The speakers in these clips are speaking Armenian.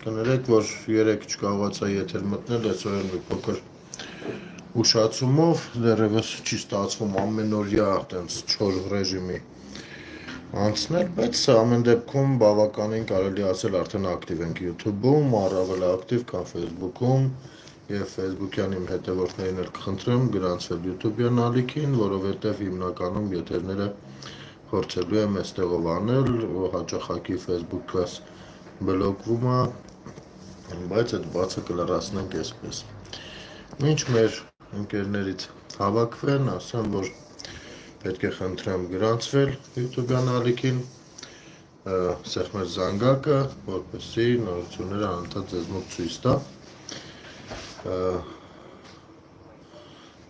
Կներեք, որ երեք չկարողացա եթեր մտնել, այսօր մի փոքր ուշացումով դեռևս չի ստացվում ամենօրյա այդպես չոր ռեժիմի անցնել, բայց ամեն դեպքում բավականին կարելի ասել արդեն ակտիվ ենք YouTube-ում, առավել ակտիվ, քան Facebook-ում, եւ Facebook-յան իմ հետևորդներին էլ կխնդրեմ գրանցվել YouTube-յան ալիքին, որովհետեւ հիմնականում եթերները փորձելու եմ այստեղով անել, հաճախակի Facebook-ս բլոկվում է, բայց այդ բացը կլրացնենք այսպես։ Ինչ մեր ընկերներից հավաքվեն, ասեմ, որ պետք է խնդրեմ գրանցվել YouTube-յան ալիքին, սեղ մեր զանգակը, որպեսզի նորությունները անընդհատ ձեզ մոտ ցույց տա։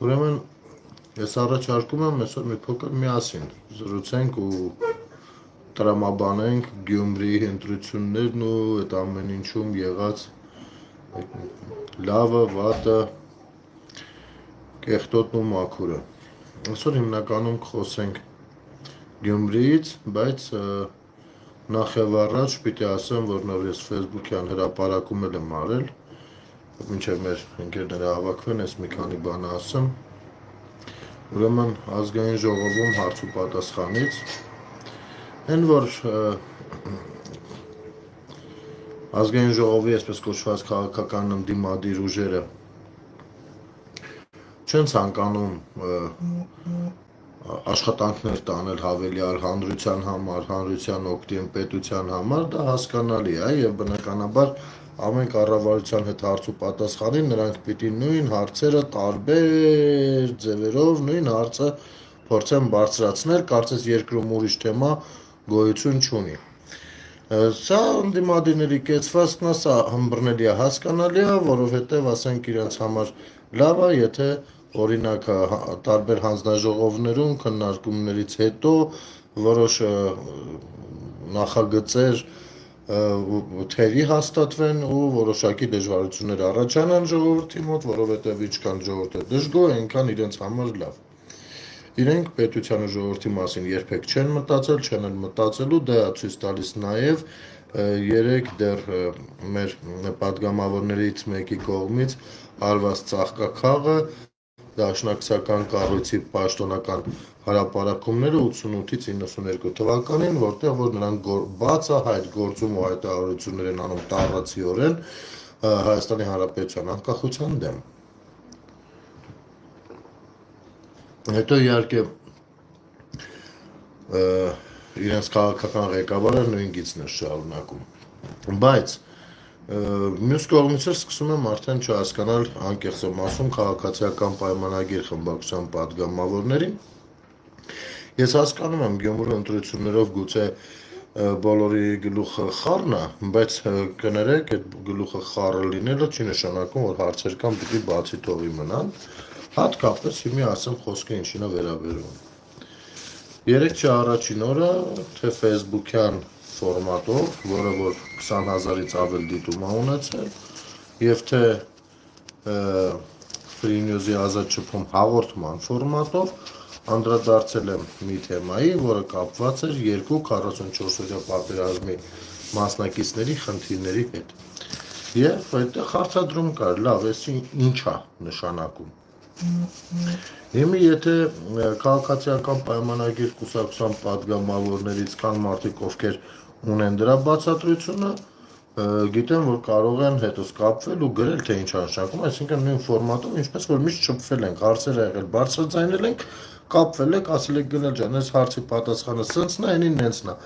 Ուրեմն ես առաջարկում եմ այսօր մի փոքր միասին զրուցենք ու տրամաբանենք Գյումրիի ընտրություններն ու այդ ամեն ինչում եղած լավը, վատը, կեղտոտն ու մաքուրը։ Այսօր հիմնականում կխոսենք Գյումրիից, բայց նախ եւ առաջ պիտի ասեմ, որ նոր ես Facebook-յան հրապարակում եմ արել, մինչև մեր ընկերները հավաքվեն, ես մի քանի բան ասեմ։ Ուրեմն ազգային ժողովում հարց ու պատասխանից Են որ ազգային ժողովի այսպես կոչված քաղաքական ընդդիմադիր ուժերը չեն ցանկանում աշխատանքներ տանել հավելյալ հանրության համար, հանրության օգտի պետության համար, դա հասկանալի է եւ բնականաբար ամեն կառավարության հետ հարց ու պատասխանին նրանք պիտի նույն հարցերը տարբեր ձևերով նույն հարցը փորձեն բարձրացնել, կարծես երկրում ուրիշ թեմա գոյություն չունի։ Սա ընդդիմադիրների կեցվածքն է, սա հմբռնելի է, հասկանալի է, որովհետև ասենք իրենց համար լավ է, եթե օրինակ տարբեր հանձնաժողովներում քննարկումներից հետո որոշ նախագծեր թերի հաստատվեն ու որոշակի դժվարություններ առաջանան ժողովրդի մոտ, որովհետև ինչքան ժողովուրդը դժգոհ, այնքան իրենց համար լավ։ Իրենք պետության ու ժողովրդի մասին երբեք չեն մտածել, չեն էլ մտածելու, դա է ցույց տալիս նաև երեք դեռ մեր պատգամավորներից մեկի կողմից արված ծաղկաքաղը դաշնակցական կառույցի պաշտոնական հրապարակումները 88-ից 92 թվականին, որտեղ որ նրանք բացահայտ գործում ու հայտարարություններ են անում տառացիորեն Հայաստանի Հանրապետության անկախության դեմ։ Հետո իհարկե իրենց քաղաքական ղեկավարը նույն գիծն է շարունակում։ Բայց մյուս կողմից էլ սկսում եմ արդեն չհասկանալ, անկեղծ եմ ասում, քաղաքացիական պայմանագիր խմբակցության պատգամավորներին։ Ես հասկանում եմ Գյումրու ընտրություններով գուցե բոլորի գլուխը խառն է, բայց կներեք, այդ գլուխը խառը լինելը չի նշանակում, որ հարցեր կան պիտի բացի թողի մնան, հատկապես հիմի ասեմ խոսքը ինչին է վերաբերում։ Երեք չի առաջին օրը, թե Facebook-յան ֆորմատով, որը որ 20,000-ից ավել դիտում է ունեցել, եւ թե Free News-ի ազատ շփում հաղորդման ֆորմատով անդրադարձել եմ մի թեմայի, որը կապված էր երկու 44-օրյա պատերազմի մասնակիցների խնդիրների հետ։ Եվ այդտեղ հարցադրում կար, լավ, էս ինչ է նշանակում։ Հիմա եթե քաղաքացիական պայմանագիր կուսակցության պատգամավորներից կան մարդիկ, ովքեր ունեն դրա բացատրությունը, գիտեն, որ կարող են հետո կապվել ու գրել, թե ինչ նշանակում, այսինքն նույն ֆորմատով, ինչպես որ միշտ շփվել ենք, հարցեր ա եղել, բարձրաձայնել ենք, կապվել եք, ասել եք գնել ջան, այս հարցի պատասխանը սենց նա, այնին նենց նա։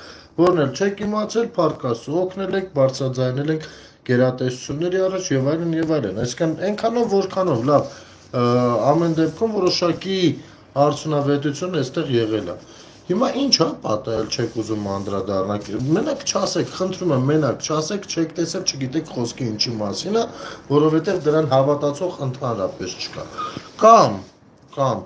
Որն էլ չեք իմացել, փառքաստու օգնել եք, բարձրաձայնել եք գերատեսչությունների առաջ եւ այլն, այսինքն այնքանով որքանով լավ ամեն դեպքում որոշակի արդյունավետություն այստեղ եղել է։ Հիմա ինչ է պատահել, չեք ուզում անդրադառնալ։ Մենակ չասեք, խնդրում եմ, մենակ չասեք, չեք տեսել, չգիտեք խոսքի ինչի մասին է, որովհետև դրան հավատացող ընդհանրապես չկա։ Կամ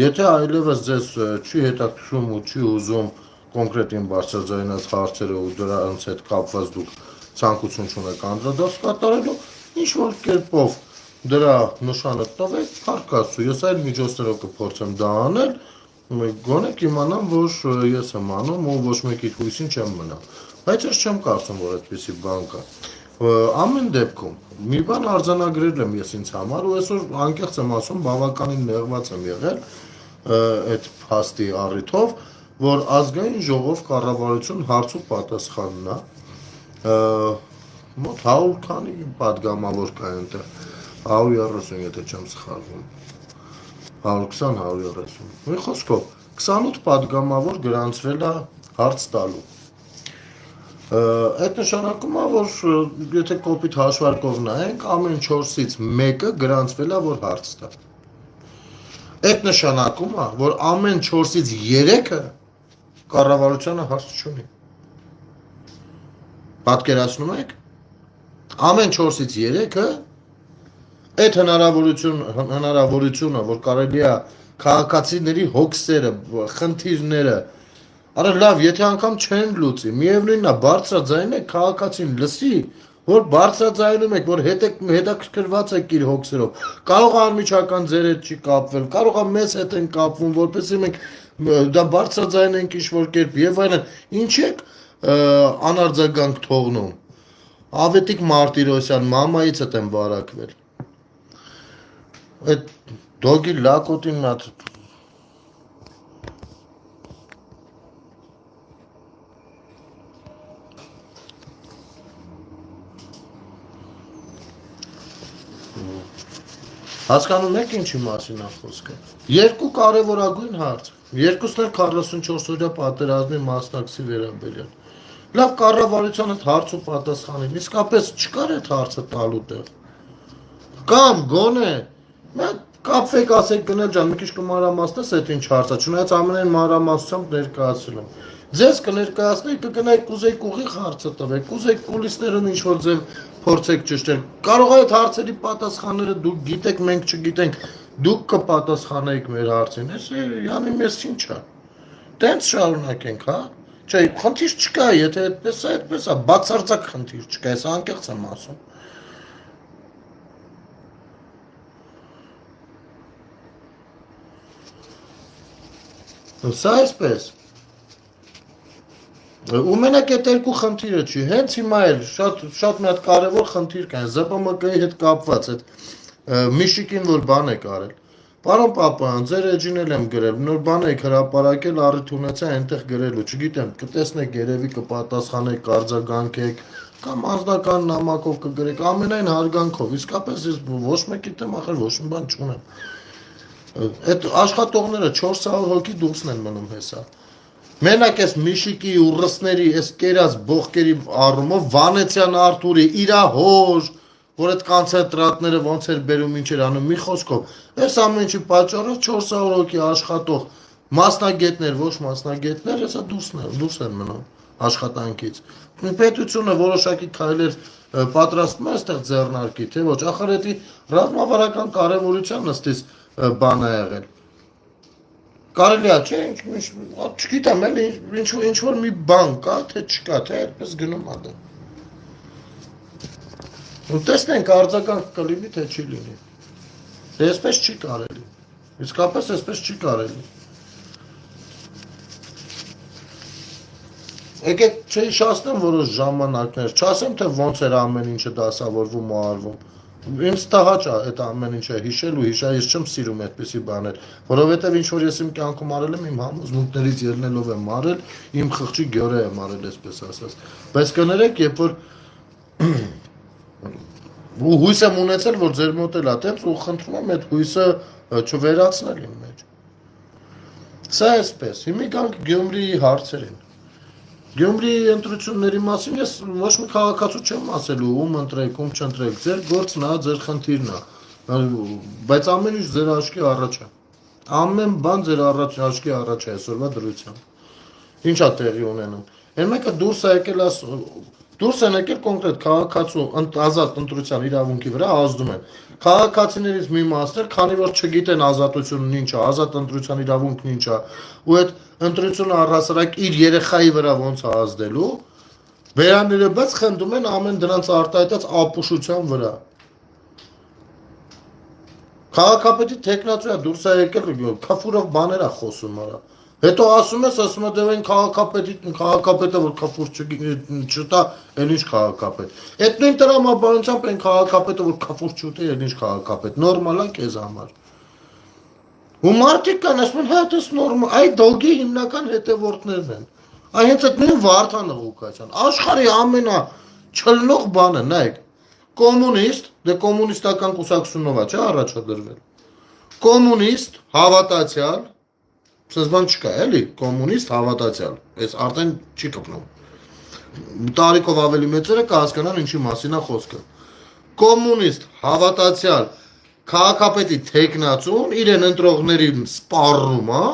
եթե այլևս ձեզ չի հետաքրքրում ու չի ուզում կոնկրետ բարձրաձայնած հարցերը ու դրանց հետ կապված դուք ցանկություն չունեք անդրադարձ կատարելու, ինչ որ կերպով դրա նշանը տվեք, փառքաստու, ես այլ միջոցներով կփորձեմ դա անել, գոնե կիմանամ, որ ես եմ անում ու ոչ մեկի հույսին չեմ մնա։ Բայց ես չեմ կարծում, որ այդպիսի բան կա։ Ամեն դեպքում մի բան արձանագրել եմ ես ինձ համար ու այսօր անկեղծ եմ ասում բավականին նեղված եմ եղել այդ փաստի առիթով, որ ազգային ժողով կառավարություն հարց ու պատասխանն է մոտ 100 քանի падգամավոր կա այնտեղ 130 եթե չեմ սխալվում 120-130 մի խոսքով 28 падգամավոր գրանցվել է հարց տալու Այդ նշանակում է, որ եթե կոպիտ հաշվարկով նայենք, ամեն 4-ից մեկը գրանցվել է, որ հարց տա։ Այդ նշանակում է, որ ամեն 4-ից 3-ը կառավարությանը հարց չունի։ Պատկերացնում եք։ Ամեն 4-ից 3-ը այդ հնարավորությունը, որ կարելի է քաղաքացիների հոգսերը, խնդիրները Արա լավ, եթե անգամ չեն լուծի, միևնույնն է, բարձրաձայն եք քաղաքացին լսի, որ բարձրաձայնում եք, որ հետաքրքրված եք իր հոգսերով, կարող է անմիջական ձեր հետ չի կապվել, կարող է մեզ հետ են կապվում, որպեսզի մենք դա բարձրաձայնենք ինչ-որ կերպ եւ այլն, ինչ եք անարձագանք թողնում։ Ավետիք Մարտիրոսյան, մամայից հետ եմ վարակվել։ Այդ դոգի լակոտին մատ Հասկանում եք ինչի մասին է խոսքը։ Երկու կարևորագույն հարց։ Երկուսն էլ 44-օրյա պատերազմի մասնակցի վերաբերյալ։ Լավ կառավարության այդ հարց ու պատասխանին, իսկապես չկար այդ հարցը տալու տեղ։ Կամ գոնե մենք կապվեք ասեք գնել ջան, մի քիչ կմանրամասնես այդ ինչ հարցը, չնայած ամենայն մանրամասնությամբ ներկայացրել եմ։ Ձեզ կներկայացնեի կգնայք կուզեիք ուղիղ հարցը տվեք, կուզեիք կուլիսներում ինչ-որ ձև փորձեք ճշտել։ Կարող է այդ հարցերի պատասխանները դուք գիտեք, մենք չգիտենք, դուք կպատասխանեիք մեր հարցին։ Էս յանի մեզ ինչ է։ Տենց շարունակենք, հա։ Չէ, խնդիր չկա, եթե այդպես է, բացարձակ խնդիր չկա, ես անկեղծ եմ ասում։ Սա այսպես։ Ու մենակ այդ երկու խնդիրը չի, հենց հիմա էլ շատ մի հատ կարևոր խնդիր կա, ԶՊՄԿ-ի հետ կապված այդ Միշիկին որ բան եք արել։ Պարոն Պապայան, ձեր էջին էլ եմ գրել, նոր բան եք հրապարակել, առիթ ունեցա այնտեղ գրելու, չգիտեմ, կտեսնեք երևի կպատասխանեք, կարձագանքեք, կամ անձնական նամակով կգրեք, ամենայն հարգանքով, իսկապես ես ոչ մեկի դեմ ախր ոչ մի բան չունեմ։ Այդ աշխատողները 400 հոգի դուրսն են մնում հեսա։ Մենակ այս Միշիկի ու ռսների, այս կերած բողկերի առումով Վանեցյան Արթուրի, իրա հոր, որ այդ կոնցենտրատները ոնց էր բերում, ինչ էր անում, մի խոսքով, այս ամեն ինչի պատճառով 400 հոգի աշխատող մասնագետներ, ոչ մասնագետներ, հեսա դուրս են մնում աշխատանքից։ Պետությունը որոշակի քայլեր պատրաստում է այստեղ ձեռնարկի, թե ոչ, ախր դա ռազմավարական կարևորության ըստիս բան է եղել։ Կարելի է, չէ, չգիտեմ, էլի ինչ որ մի բան կա, թե չկա, թե այդպես գնում է դա։ Ու տեսնենք արձագանք կլինի, թե չի լինի։ Դե այսպես չի կարելի։ Իսկապես այսպես չի կարելի։ Եկեք չհիշացնեմ որոշ ժամանակներ, չասեմ, թե ոնց էր ամեն ինչը դասավորվում ու արվում։ Ինձ տհաճ է այդ ամեն ինչը հիշել ու հիշա, ես չեմ սիրում այդպիսի բաներ, որովհետև ինչ որ ես իմ կյանքում արել եմ, իմ համոզմունքներից ելնելով եմ արել, իմ խղճի գյորը եմ արել, այսպես ասած։ Բայց կներեք, երբ որ ու հույս եմ ունեցել, որ ձեր մոտ էլ է տենց ու խնդրում եմ այդ հույսը չվերացնել իմ մեջ։ Սա այսպես, հիմա գանք Գյումրիի հարցերին։ Գյումրիի ընտրությունների մասին ես ոչ մի քաղաքացու չեմ ասելու, ում ընտրեք, ում չընտրեք, ձեր գործն է, ձեր խնդիրն է, բայց ամեն ինչ ձեր աչքի առաջ է, ամեն բան ձեր աչքի առաջ է այսօրվա դրությամբ, ինչ է տեղի ունենում, են մեկը դուրս են եկել կոնկրետ քաղաքացու ազատ ընտրության իրավունքի վրա ազդում են, քաղաքացիներից մի մասներ, քանի որ չգիտեն ազատությունն ինչ է, ազատ ընտրության իրավունքն ինչ է, ու այդ ընտրությունը առհասարակ իր երեխայի վրա ոնց է ազդելու, բերանները բաց խնդում են ամեն դրանց արտահայտած ապուշության վրա։ Քաղաքապետի տեխնացուա դուրս է եկել, քաֆուրով բաներ է խոսում արա։ Հետո ասում ես դեռ այն քաղաքապետը որ կապուր չտա, էլ ինչ քաղաքապետ։ Այդ նույն տրամաբանությամբ այն քաղաքապետը որ կապուր չուտի, էլ ինչ քաղաքապետ։ Նորմալ է քեզ համար։ Ու մարդիկ կան ասում են, հա դա նորմալ, այ դոգի հիմնական հետևորդներն են։ Այ հենց այդ նույն Վարդանը Ղուկասյան, աշխարհի ամենա չլնող բանը, նայեք, կոմունիստ, դե կոմունիստական կուսակցությունով է, չէ՞ առաջադրվել։ Կոմունիստ, հավատացյալ, սենց բան չկա, էլի, կոմունիստ, հավատացյալ, այս արդեն չի կպնում։ Տարիքով ավելի մեծերը կհասկանան ինչի մասին է խոսքը։ Կոմունիստ, հավատացյալ, քաղաքապետի թեկնածուն, իրեն ընտրողներին սպառում, հա։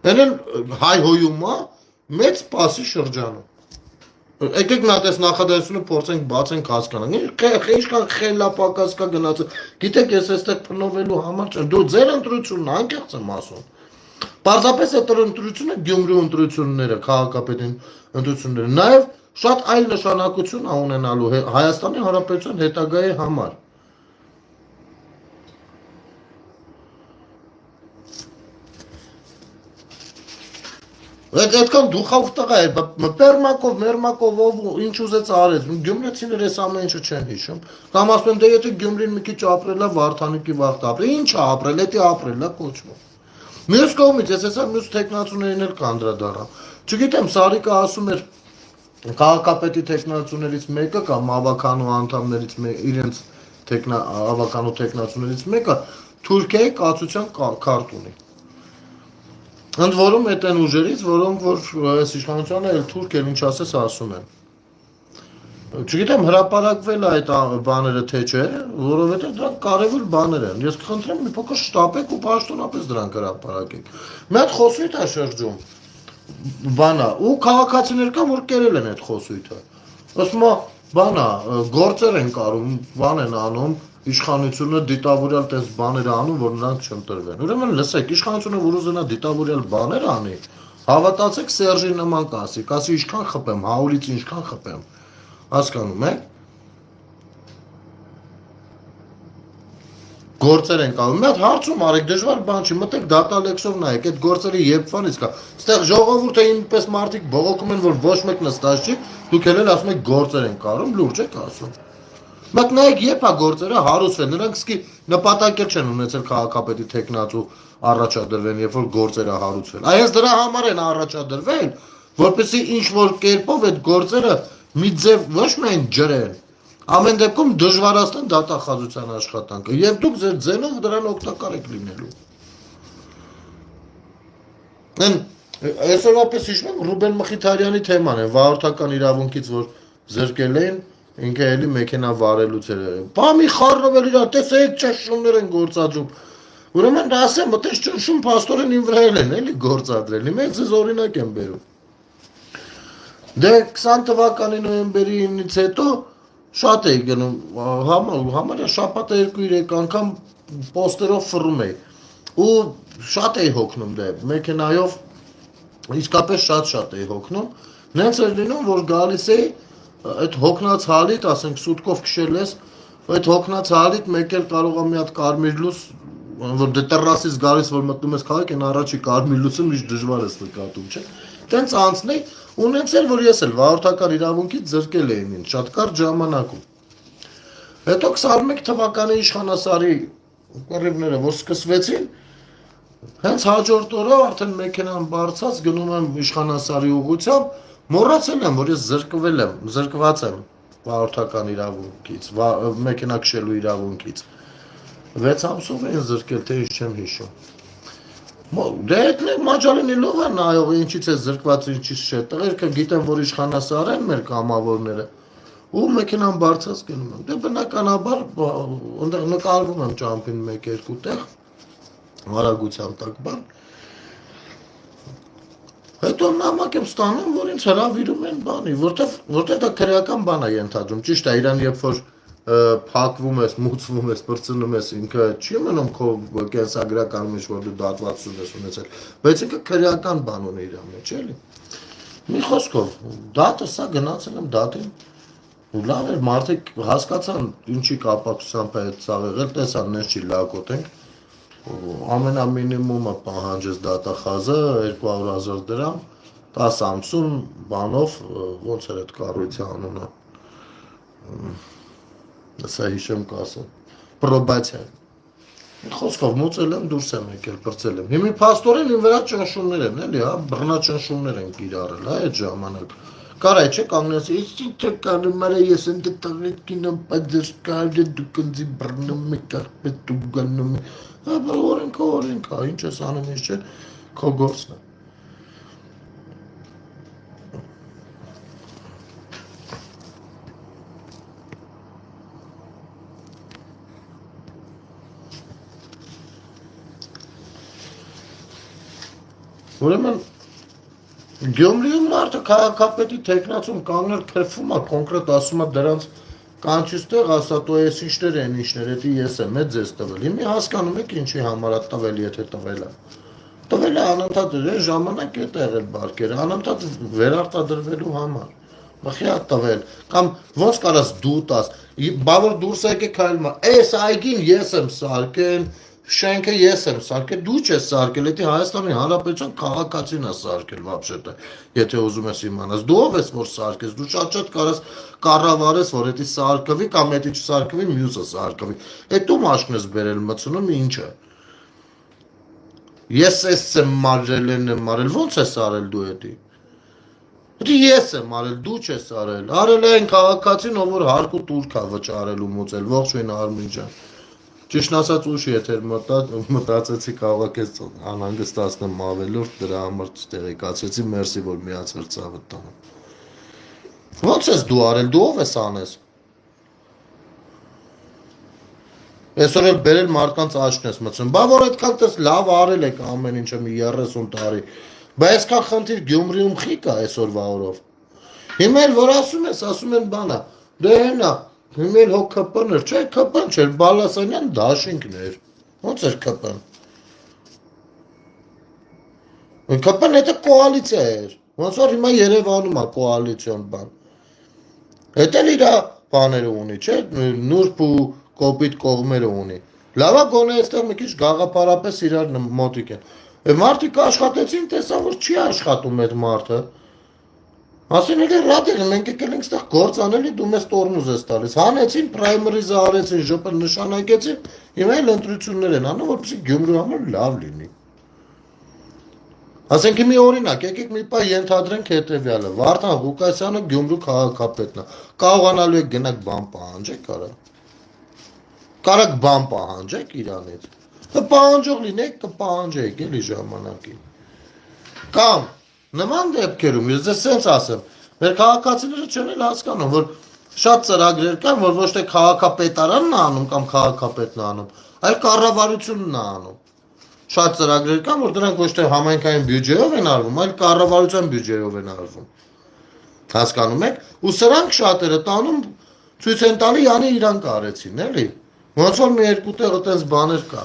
Դեն հայհոյում է մեծ սպասի շրջանում։ Եկեք նա տես նախադասությունը փորձենք բացենք հասկանանք։ Ինչքան խելապակաս կա գնացը։ Գիտեք, ես այստեղ փնովելու համար չեմ։ Դու ձեր ընտրությունն անկեղծ եմ ասում։ Պարզապես այդ ընտրությունը Գյումրու ընտրությունները, քաղաքապետին ընտրությունները, նաև շատ այլ նշանակություն է ունենալու Հայաստանի Հանրապետության հետագայի համար։ Այդքան դուխով տղա է, մերմակով ով ինչ ուզեց արեց, գյումրեցիները այս ամեն ինչը չեն հիշում, կամ ասում են դե եթե Գյումրին մի քիչ ապրել է Վարդանիկի վաղտ ապրել, ինչ է ապրել, դա ապրել է կոչվում։ Մյուս կողմից ես հեսա մյուս տեխնացուներին էլ կանդրադառնամ։ Չգիտեմ, Սարիկը ասում էր քաղաքապետի տեխնացուներից մեկը կամ ավականու անդամներից իրենց ավականու տեխնացուներից մեկը Թուրքիայի կացության քարտ ունի։ Ընդ որում այդ են ուժերից, որոնք որ այս իշխանությանը էլ թուրք էլ ինչ ասես ասում են։ Չգիտեմ հրապարակվել է այդ բաները թե չէ, որովհետև դրանք կարևոր բաներ են։ Ես կխնդրեմ մի փոքր շտապեք ու պաշտոնապես դրանք հրապարակեք։ Մի հատ խոսույթ է շրջում բանա ու քաղաքացիներ կան որ կերել են այդ խոսույթը։ Ասում է բանա գործեր են կարում, բան են անում իշխանությունը դիտավորյալ տես բաներ անում, որ նրանք չընտրվեն։ Ուրեմն լսեք, իշխանությունը որ ուզենա դիտավորյալ բաներ անի, հավատացեք Սերժի նման կասի ինչքան խփեմ, Հաուլից ինչքան խփեմ։ Հասկանում եք։ Գործեր են կանում։ Մի հատ հարցում արեք, դժվար բան չի, մտեք դատալեքսով նայեք, այդ գործերը երբվանից կա։ Այստեղ ժողովուրդը ինպես մարդիկ բողոքում են, որ ոչ մեկ նստած չի, դուք էլ ասում եք գործեր են կանում, լուրջ եք ասում։ Բայց նայեք, երբ է գործերը հարուսվել, նրանք սկի նպատակ էլ չեն ունեցել քաղաքապետի տեխնացու առաջադրվեն, երբ որ գործերը հարուցվել։ Այս դրա համար են առաջադրվել, որպեսզի ինչ որ կերպով այդ գործերը մի ձև ոչ միայն ջրեն, ամեն դեպքում դժվարացնեն դատախազության աշխատանքը, եւ դուք ձեր ձենով դրան օգտակար եք լինելու։ Այսօրապես հիշում եմ Ռուբեն Մխիթարյանի թեման է, վարորդական իրավունքից որ զրկել էին ինքը էլի մեքենա վարելուց էր։ Բա մի խառնվել իրար, տես այդ ճշշումներ են գործադրում։ Ուրեմն ասեմ, այդպես ճշշում փաստորեն ին վրա են էլի գործադրել։ Մենք ձեզ օրինակ եմ բերում։ Դե 20 թվականի նոյեմբերի 9-ից հետո շատ էի գնում, համարյա շաբաթը 2-3 անգամ պոստերով ֆռում էի։ Ու շատ էի հոգնում դե մեքենայով իսկապես շատ էի հոգնում։ Նենց էր լինում, որ գալիս էի այդ հոգնած հալիտ, ասենք սուտկով քշել ես, այդ հոգնած հալիտ մեկ էլ կարող է մի հատ կարմիր լույս, որ դե տերասից գալիս որ մտնում ես քաղաք, այն առաջի կարմիր լույսը միշտ դժվար է նկատում, չէ։ Տենց անցնեի, ունեցել որ ես էլ վարորդական իրավունքից զրկել էին ինձ շատ կարճ ժամանակում։ Հետո 21 թվականի իշխանասարի կռիվները որ սկսվեցին, հենց հաջորդ օրը արդեն մեքենան բարձած գնում եմ իշխանասարի ուղղությամբ, մոռացել եմ, որ ես զրկված եմ վարորդական իրավունքից, մեքենա քշելու իրավունքից։ 6 ամսով են զրկել, թե ինչ չեմ հիշում։ Դե այդ մաջալինելով է նայող, ինչից է զրկված, ինչից չէ։ Տղերքը գիտեմ, որ իշխանասար են մեր կամավորները, ու մեքենան բարձած գնում եմ։ Դե բնականաբար այնտեղ նկարվում եմ ճամփին 1-2 տեղ, արագության տակ բան։ Հետո նամակ եմ ստանում, որ ինձ հրավիրում են բանի, որտեղ դա քրեական բան է ենթադրում։ Ճիշտ է, իրան երբ որ փակվում ես, մուծվում ես, բրցնում ես, ինքը չի մնում քո կենսագրական մեջ, որ դու դատվածություն ես ունեցել, բայց ինքը քրեական բան ունի իր մեջ, էլի։ Մի խոսքով, դատը սա գնացել եմ դատին, ու լավ էր, մարդիկ հասկացան ինչի կապակցությամբ է այդ սաղ եղել, տեսան նես չի լակոտ ենք, ամենամինիմումը պահանջեց դատախազը 200,000 դրամ 10 ամսում բանով ոնց էր այդ կառույցի անունը սա հիշեմ կասեմ պրոբացիա խոսքով մոծել եմ դուրս եմ եկել բրծել եմ հիմի փաստորեն իմ վրա ճնշումներ են էլի հա բռնաճնշումներ են կիրառել հա այդ ժամանակ կարա չէ կանգնես ինչ կանում արա ես ընդ տղեկ կինոն պատժկար դուք ինձ բռնում եք կարպետ դու գնում հա օրենք ինչ ես անում ինչ չէ քո գործն է Ուրեմն Գյումրիում մարդը քաղաքապետի տեխնացում կանգնել քրվում է կոնկրետ ասում է դրանց կանչուստեղ ասա տո ես ինչներ են ինչներ էդի ես եմ այդ ձեզ տվել հիմի հասկանում եք ինչի համար է տվել եթե տվել է անընդհատ ժամանակ է եղել բարկերը անընդհատ վերարտադրվելու համար մխի է տվել կամ ոնց կարաս դու տաս բա որ դուրս եկեք քայլում այս այգին ես եմ սարքել Շենքը ես եմ սարքել, դու չես սարքել, եթե Հայաստանի Հանրապետության քաղաքացին է սարքել վաբշետը, եթե ուզում ես իմանաս, դու ով ես որ սարքես, դու շատ կարաս կառավարես, որ էդի սարքվի կամ էդի չսարքվի, մյուսը սարքվի, այդ դու մաշկն ես բերել մցնում ինչը։ Ես եմ մարել, ոնց ես արել դու էդի։ Դի ես եմ արել, դու չես արել, արել են քաղաքացին, ով որ հարկ ու տուրք է վճարել ու մոծել, ողջույն Արմին ջան։ Ճիշտ ասած ուշ եթեր մտածեցի կարող ես անհանգստացնեմ ավելորդ դրա համար տեղեկացրեցի մերսի որ միացար ծավը տանը ո՞նց ես դու արել դու ով ես անես այսօր էլ բերել մարդկանց աչքն ես մցնում բա որ այդքան դες լավ արել եք ամեն ինչը մի 30 տարի բա այսքան խնդիր Գյումրիում խի կա այսօրվա օրով հիմա էլ որ ասում ես ասում են բանա դե հենա Հիմա էլ հո ԿՊ-ն էր, չէ, ԿՊ-ն չէր, Բալասանյան դաշինքն էր, ոնց էր ԿՊ-ն։ ԿՊ-ն հետը կոալիցիա էր, ոնց որ հիմա Երևանում է կոալիցիոն բան։ Հետ էլ իրա բաները ունի, չէ, նուրբ ու կոպիտ կողմերը ունի։ Լավա գոնե այստեղ մի քիչ գաղափարապես իրար մոտիկ են։ Մարդիկ աշխատեցին, տեսա որ չի աշխատում այդ մարդը։ Ասեն էլ ռադել մենք եկել ենք ստեղ գործ անելի դու մեզ տորմուզ ես տալիս հանեցին պրայմերիզը արեցին ԺՊ նշանակեցին հիմա էլ ընտրություններ են անում որպեսզի Գյումրու համար լավ լինի ասենք մի օրինակ եկեք մի պահ ենթադրենք հետևյալը Վարդան Ղուկասյանը Գյումրու քաղաքապետն է կարողանալու եք գնաք բան պահանջեք կարաք բան պահանջեք իրանից պահանջող լինեք կպահանջեք էլի ժամանակին կամ Նման դեպքերում ես ձեզ սենց ասեմ, մեր քաղաքացիները չեն էլ հասկանում, որ շատ ծրագրեր կան, որ ոչ թե քաղաքապետարանն է անում կամ քաղաքապետն է անում, այլ կառավարությունն է անում։ Շատ ծրագրեր կան, որ դրանք ոչ թե համայնքային բյուջեով են արվում, այլ կառավարության բյուջեով են արվում։ Հասկանում եք, ու սրանք շատերը տանում ցույց են տալի, յանի իրանք արեցին, էլի։ Ոնց որ մի երկու տեղ այդպես բաներ կա։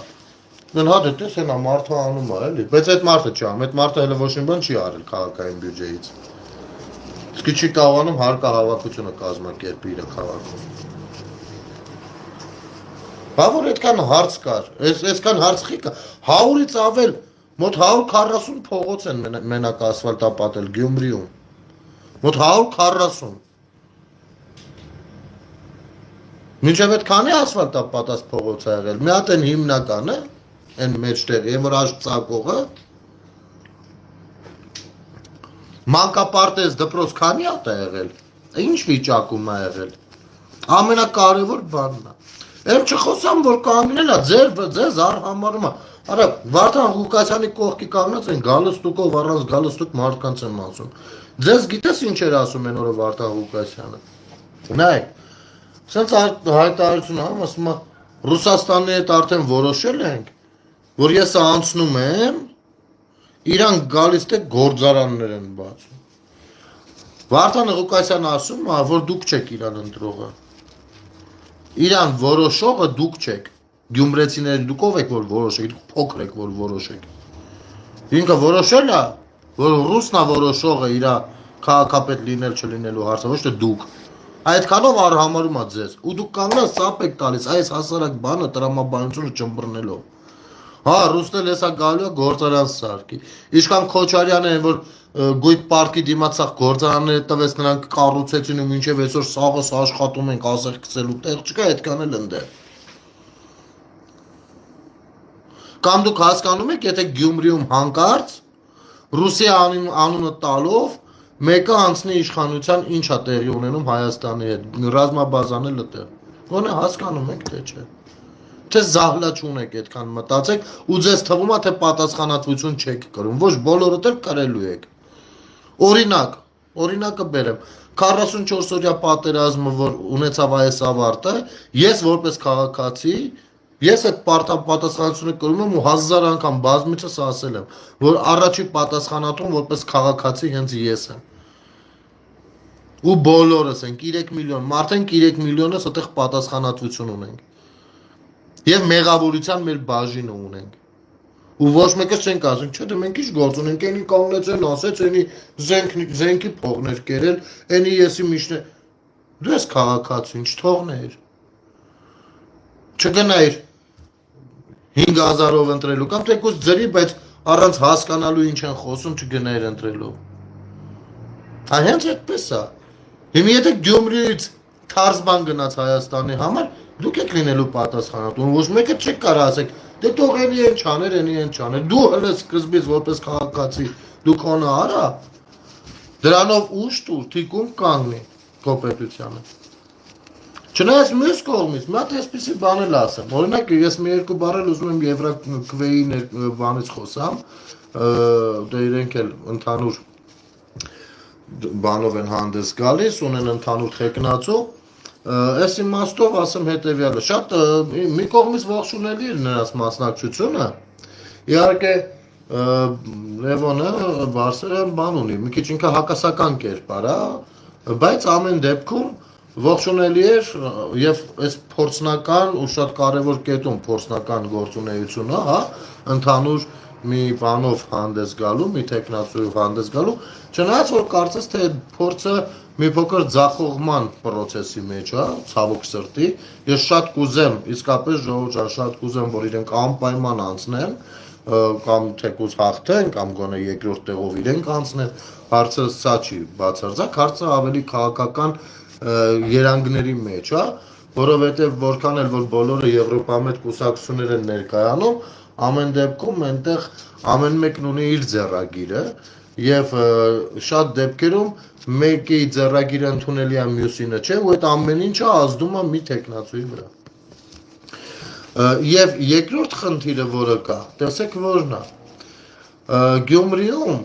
Հա դե տես հենա մարդը անում է էլի, բայց այդ մարդը չի անում, այդ մարդը հələ ոչ մի բան չի արել քաղաքային բյուջեից։ Իսկ չի կարողանում հարկահավաքությունը կազմակերպի իր քաղաքում։ Բա որ այդքան հարց կար, այսքան հարց խի կա, 100-ից ավել, մոտ 140 փողոց են մենակ ասֆալտապատել Գյումրիում։ Մոտ 140։ Մինչև այդ քանի ասֆալտապատած փողոց ա եղել, մի հատ են հիմնականը Են մեջտեղ, եմ որ աշկ ծակողը Մանկապարտեզ դպրոց քանի հատ է եղել Ինչ վիճակում է եղել Ամենակարևոր բանն է Եմ չխոսամ, որ կանգնել է ձեզ արհամարում է Արա, Վարդան Ղուկասյանի կողքի կանգնած են գալստուկով առանց գալստուկ մարդկանց եմ ասում Ձեզ գիտես ինչ էր ասում են օրը Վարդան Ղուկասյանը Նայք, սենց հայտարարություն ամ, ասում է Ռուսաստանի հետ արդեն որոշել ենք որ ես անցնում եմ, իրանք գալիս թե գործարաններ են բացում։ Վարդան Ղուկասյանը ասում է, որ դուք չեք իրան ընտրողը։ Իրան որոշողը դուք չեք։ Գյումրեցիները դուք ով եք, որ որոշեք, դուք փոքր եք, որ որոշեք։ Ինքը որոշել է, որ ռուսն է որոշողը իր քաղաքապետ լինել չլինելու հարցը, ոչ թե դուք։ Այդքանով արհամարում է ձեզ։ Ու դուք կանգնած սապ եք տալիս այս հասարակ բանը տրամաբանությունը ճմբռնելով։ Հա, Ռուսնել հեսա գալու է գործարան սարքի։ Ինչքան Քոչարյանը են, որ գույք պարտքի դիմացախ գործարանները տվեց նրանք կառուցեցին ու մինչև այսօր սաղս աշխատում ենք ասեղ գցելու տեղ չկա, այդքան էլ ընդեր։ Կամ դուք հասկանում եք, եթե Գյումրիում հանկարծ Ռուսիա անունը տալով մեկը անցնի իշխանության ինչա տեղի ունենում Հայաստանի հետ, ռազմաբազան էլ տեղ։ Ոնե հասկանում եք, թե չէ։ Թե զահլա չունեք այդքան մտածեք ու ձեզ թվում է թե պատասխանատվություն չեք կրում, ոչ բոլորդ էլ կրելու եք։ Օրինակը բերեմ 44-օրյա պատերազմը, որ ունեցավ այս ավարտը, ես որպես քաղաքացի, ես այդ պատասխանատվությունը կրում եմ ու 1000 անգամ բազմիցս ասել եմ, որ առաջի պատասխանատուն որպես քաղաքացի հենց ես եմ։ Ու բոլորս ենք 3 միլիոն, մարդենք 3 միլիոնս այդտեղ պատասխանատվություն ունենք։ Եվ մեղավորության մեր բաժինը ունենք։ Ու ոչ մեկը չենք ասում, չէ՞ դե մենք ինչ գործ ունենք, այնի կանգնեցեն, ասեց, այնի զենքի փողներ կերել, այնի եսի միշտ դու ես քաղաքացի, ինչ թողներ։ Չգնայր 5000-ով ընտրելու կամ թեկուզ ձրի, բայց առանց հասկանալու ինչ են խոսում չգնայր ընտրելու։ Հենց այդպես է։ Հիմա եթե Գյումրիից Թարզբան գնաց Հայաստանի համար, դուք եք լինելու պատասխանատու, ոչ մեկը չեք կարող ասեք, դե թող էնի են չաներ, դու հələ սկզբից որպես քաղաքացի դու քոնը արա, դրանով ուշ տուր, թիկուն կանգնի քո պետությանը։ Չնայած մյուս կողմից, մի հատ այսպիսի բան էլ ասեմ, օրինակ ես մի երկու բառ էլ ուզում եմ Եվրաքվեի բանից խոսամ, դե իրենք էլ ընդհանուր բանով են հանդես գալիս, ունեն ընդհանուր թեկնածու, այս իմաստով ասեմ հետևյալը, շատ մի կողմից ողջունելի էր նրանց մասնակցությունը, իհարկե Լևոնը Բարսերը բան ունի, մի քիչ ինքը հակասական կերպար, բայց ամեն դեպքում ողջունելի էր եւ այս փորձնական ու շատ կարեւոր կետում փորձնական գործունեությունը, հա, ընդհանուր մի բանով հանդես գալու, մի տեխնացուով հանդես գալու, չնայած որ կարծես թե փորձը մի փոքր ձախողման process-ի մեջ է, ցավոք սրտի, ես շատ կուզեմ, իսկապես ժողովուրդ ջան, շատ կուզեմ, որ իրենք անպայման անցնեն, կամ թեկուզ հաղթեն, կամ գոնե երկրորդ տեղով իրենք անցնեն, հարցը սա չի բացարձակ, հարցը ավելի քաղաքական երանգների մեջ է, որովհետև որքան էլ որ բոլորը Եվրոպամետ կուսակցություններ են ներկայանում, ամեն դեպքում այնտեղ ամեն մեկն ունի իր ձեռագիրը եւ շատ դեպքերում մեկի ձեռագիրը ընդունելի է մյուսինը չէ ու այդ ամեն ինչը ազդում է մի տեխնացուի վրա։ Եվ երկրորդ խնդիրը որը կա, տեսեք որն է։ Գյումրիում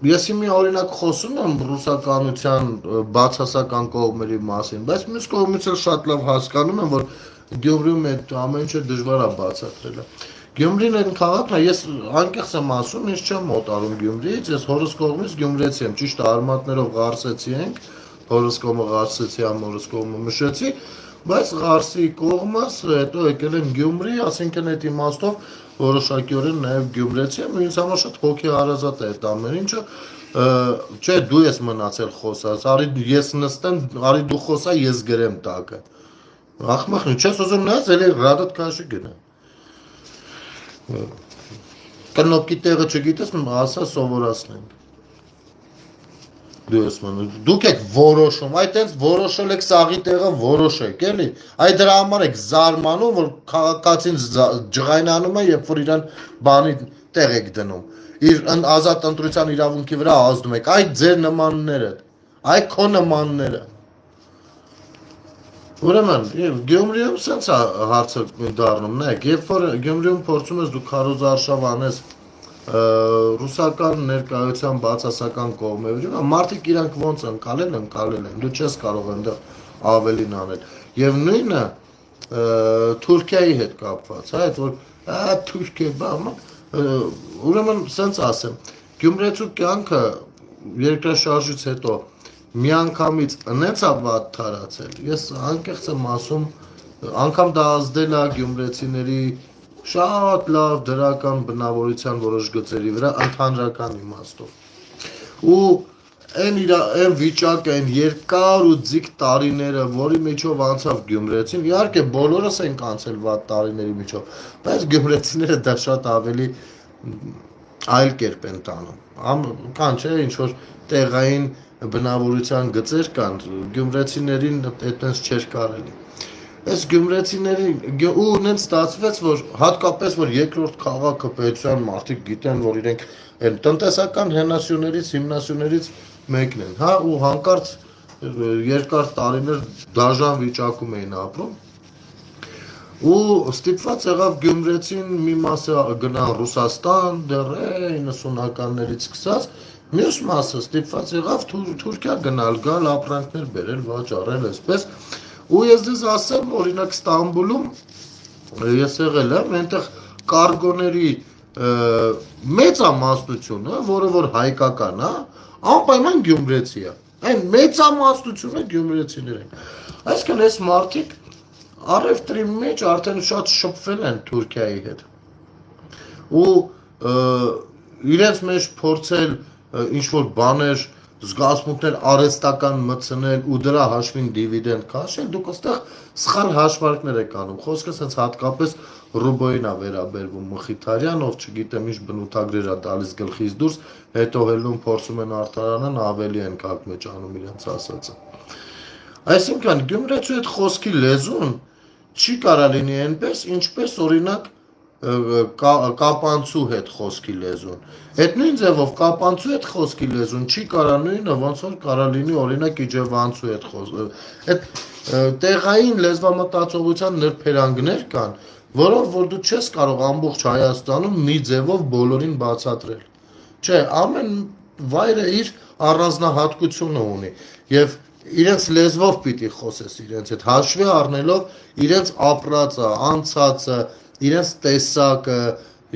ես մի օրինակ խոսում եմ ռուսականության բացասական կողմերի մասին, բայց մյուս կողմից էլ շատ լավ հասկանում եմ, որ Գյումրիում այդ ամեն ինչը դժվար է բացատրել։ Գյումրին այն քաղաքն է, ես անկեղծ եմ ասում, ես չեմ մոտարում Գյումրիից, ես հորս կողմից գյումրեցի եմ, ճիշտ է արմատներով Ղարսեցի ենք, հորս կողմը Ղարսեցի, ամորս կողմը Մշեցի, բայց Ղարսի կողմս հետո եկել եմ Գյումրի, ասինքն այդ իմաստով որոշակիորեն նաև գյումրեցի եմ, ինձ համար շատ հոգեհարազատ է այդ ամեն ինչը, չէ դու ես մնացել խոսած, արի ես նստեմ, արի դու խոսա, ես գրեմ տակը։ Ախմախ, չես ուզում նայած, էլի ռադդ քաշի գնա։ Կնոպկի տեղը չգիտես, ասա սովորացնենք։ Դու ես մնում, դուք եք որոշում, այդ հենց որոշել եք սաղի տեղը որոշեք, էլի։ Այդ դրա համար եք զարմանում, որ քաղաքացին ջղայնանում է, երբ որ իրան բանի տեղ եք դնում։ Իր ազատ ընտրության իրավունքի վրա ազդում եք, այդ ձեր նմանները, այդ քո նմանները։ Ուրեմն, Գյումրիում սենց է հարցը դառնում, նայեք, երբ որ Գյումրիում փորձում ես դու քարոզարշավ անես ռուսական ներկայության բացասական կողմերի, մարդիկ իրանք ոնց ընկալել են, դու չես կարող այնտեղ ավելին անել։ Եվ նույնը Թուրքիայի հետ կապված, այդ որ Թուրքիա բան, ուրեմն սենց ասեմ, Գյումրեցու կյանքը երկրաշարժից հետո միանգամից ընեց է վատ թարացել, ես անկեղծ եմ ասում, անգամ դա ազդել է գյումրեցիների շատ լավ դրական բնավորության որոշ գծերի վրա ընդհանրական իմաստով։ Ու Այն վիճակը, այն երկար ու ձիգ տարիները, որի միջով անցավ գյումրեցին, իհարկե բոլորս ենք անցել վատ տարիների միջով, բայց գյումրեցիները դա շատ ավելի այլ կերպ են տանում։ Կան չէ, ինչ որ տեղային բնավորության գծեր կան, գյումրեցիներին այդպես չէր կարելի։ Այս գյումրեցիների ու նենց ստացվեց, որ հատկապես որ երկրորդ քաղաքը պետության մարդիկ գիտեն, որ իրենք այն տնտեսական հենասյուներից, հիմնասյուներից մեկն են, հա, ու հանկարծ երկար տարիներ դաժան վիճակում էին ապրում։ Ու ստիպված եղավ գյումրեցին մի մասը գնա Ռուսաստան, դեռ 90-ականներից սկսած, մյուս մասը ստիպված եղավ Թուրքիա գնալ, գալ ապրանքներ բերել, վաճառել, այսպես։ Ու ես դες ասեմ, օրինակ Ստամբուլում ես եղել եմ, այնտեղ կարգոների մեծամասնությունը, որը որ հայկական է, անպայման գյումրեցի է։ Այն մեծամասնությունը գյումրեցիներ են։ Այսինքն այս մարդիկ առևտրի մեջ արդեն շատ շփվել են Թուրքիայի հետ։ Ու իրենց մեջ փորձել ինչ-որ բաներ, զգացմունքներ արհեստական մտցնել ու դրա հաշվին դիվիդենդ քաշել, դուք այստեղ սխալ հաշվարկներ եք անում։ Խոսքը sense հատկապես Ռուբոյին է վերաբերվում Մխիթարյան, ով չգիտեմ ինչ բնութագրեր է տալիս գլխից դուրս, հետո հելնում փորձում են արդարանան, ավելի են կապ մեջ անում իրենց ասածը։ Այսինքն գյումրեցու այդ խոսքի լեզուն չի կարա լինի այնպես, ինչպես օրինակ կապանցու հետ խոսքի լեզուն։ Այդ նույն ձևով կապանցու հետ խոսքի լեզուն չի կարա նույնը, ոնց որ կարա լինի օրինակ իջևանցու հետ խոսքը։ Այդ տեղային լեզվամտածողության նրբերանգներ կան, որով որ դու չես կարող ամբողջ Հայաստանում մի ձևով բոլորին բացատրել։ Չէ, ամեն վայրը իր առանձնահատկությունը ունի եւ իրենց լեզվով պիտի խոսես իրենց հետ հաշվի առնելով իրենց ապրածը, անցածը, իրենց տեսակը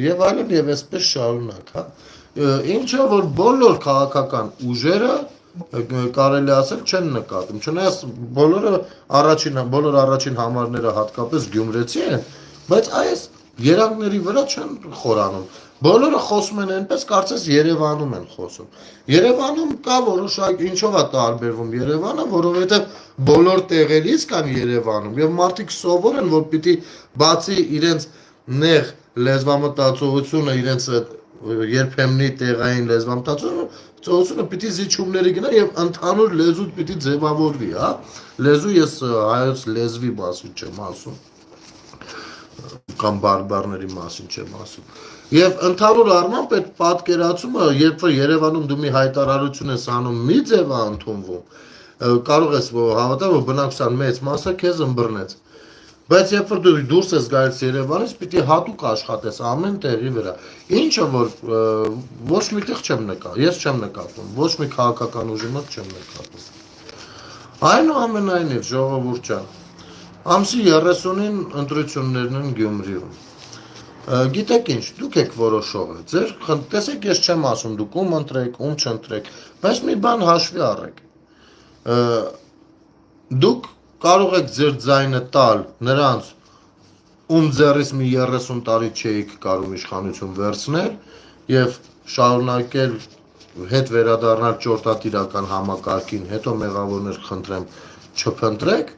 եւ այլն եւ այսպես շարունակ, հա։ Ինչը որ բոլոր քաղաքական ուժերը կարելի ասել չեն նկատում, չնայած բոլոր առաջին համարները հատկապես գյումրեցի են, բայց այս երանգների վրա չեն խորանում։ Բոլորը խոսում են այնպես, կարծես Երևանում են խոսում։ Երևանում կա որոշակ ինչով է տարբերվում Երևանը, որովհետև բոլոր տեղերից կան Երևանում եւ մարդիկ սովոր են, որ պիտի բացի իրենց նեղ լեզվամտածողությունը, իրենց երբեմնի տեղային լեզվամտածողությունը պիտի զիջումների գնա եւ ընդհանուր լեզուդ պիտի ձևավորվի, հա։ Լեզու ես հայոց լեզվի մասին չեմ ասում։ Կամ բարբարների մասին չեմ ասում։ Եվ ընդհանուր առմամբ այդ պատկերացումը, երբ որ Երևանում դու մի հայտարարություն ես անում, մի ձև է ընդունվում, կարող ես հավատալ, որ բնակչության մեծ մասը քեզ ըմբռնեց։ Բայց երբ որ դու դուրս ես գալիս Երևանից, պիտի հատուկ աշխատես ամեն տեղի վրա։ Ինչը որ ոչ միտեղ չեմ նկատում, ես չեմ նկատում, ոչ մի քաղաքական ուժի մոտ չեմ նկատում։ Այնուամենայնիվ, ժողովուրդ ջան, ամսի 30-ին ընտրություններն են Գյումրիում։ Գիտեք ինչ, դուք եք որոշողը, տեսեք ես չեմ ասում դուք ում ընտրեք, ում չընտրեք, բայց մի բան հաշվի առեք, դուք կարող եք ձեր ձայնը տալ նրանց, ում ձեռից մի 30 տարի չէիք կարում իշխանություն վերցնել և շարունակել հետ վերադառնալ ճորտատիրական համակարգին, հետո մեղավորներ խնդրեմ չփնտրեք,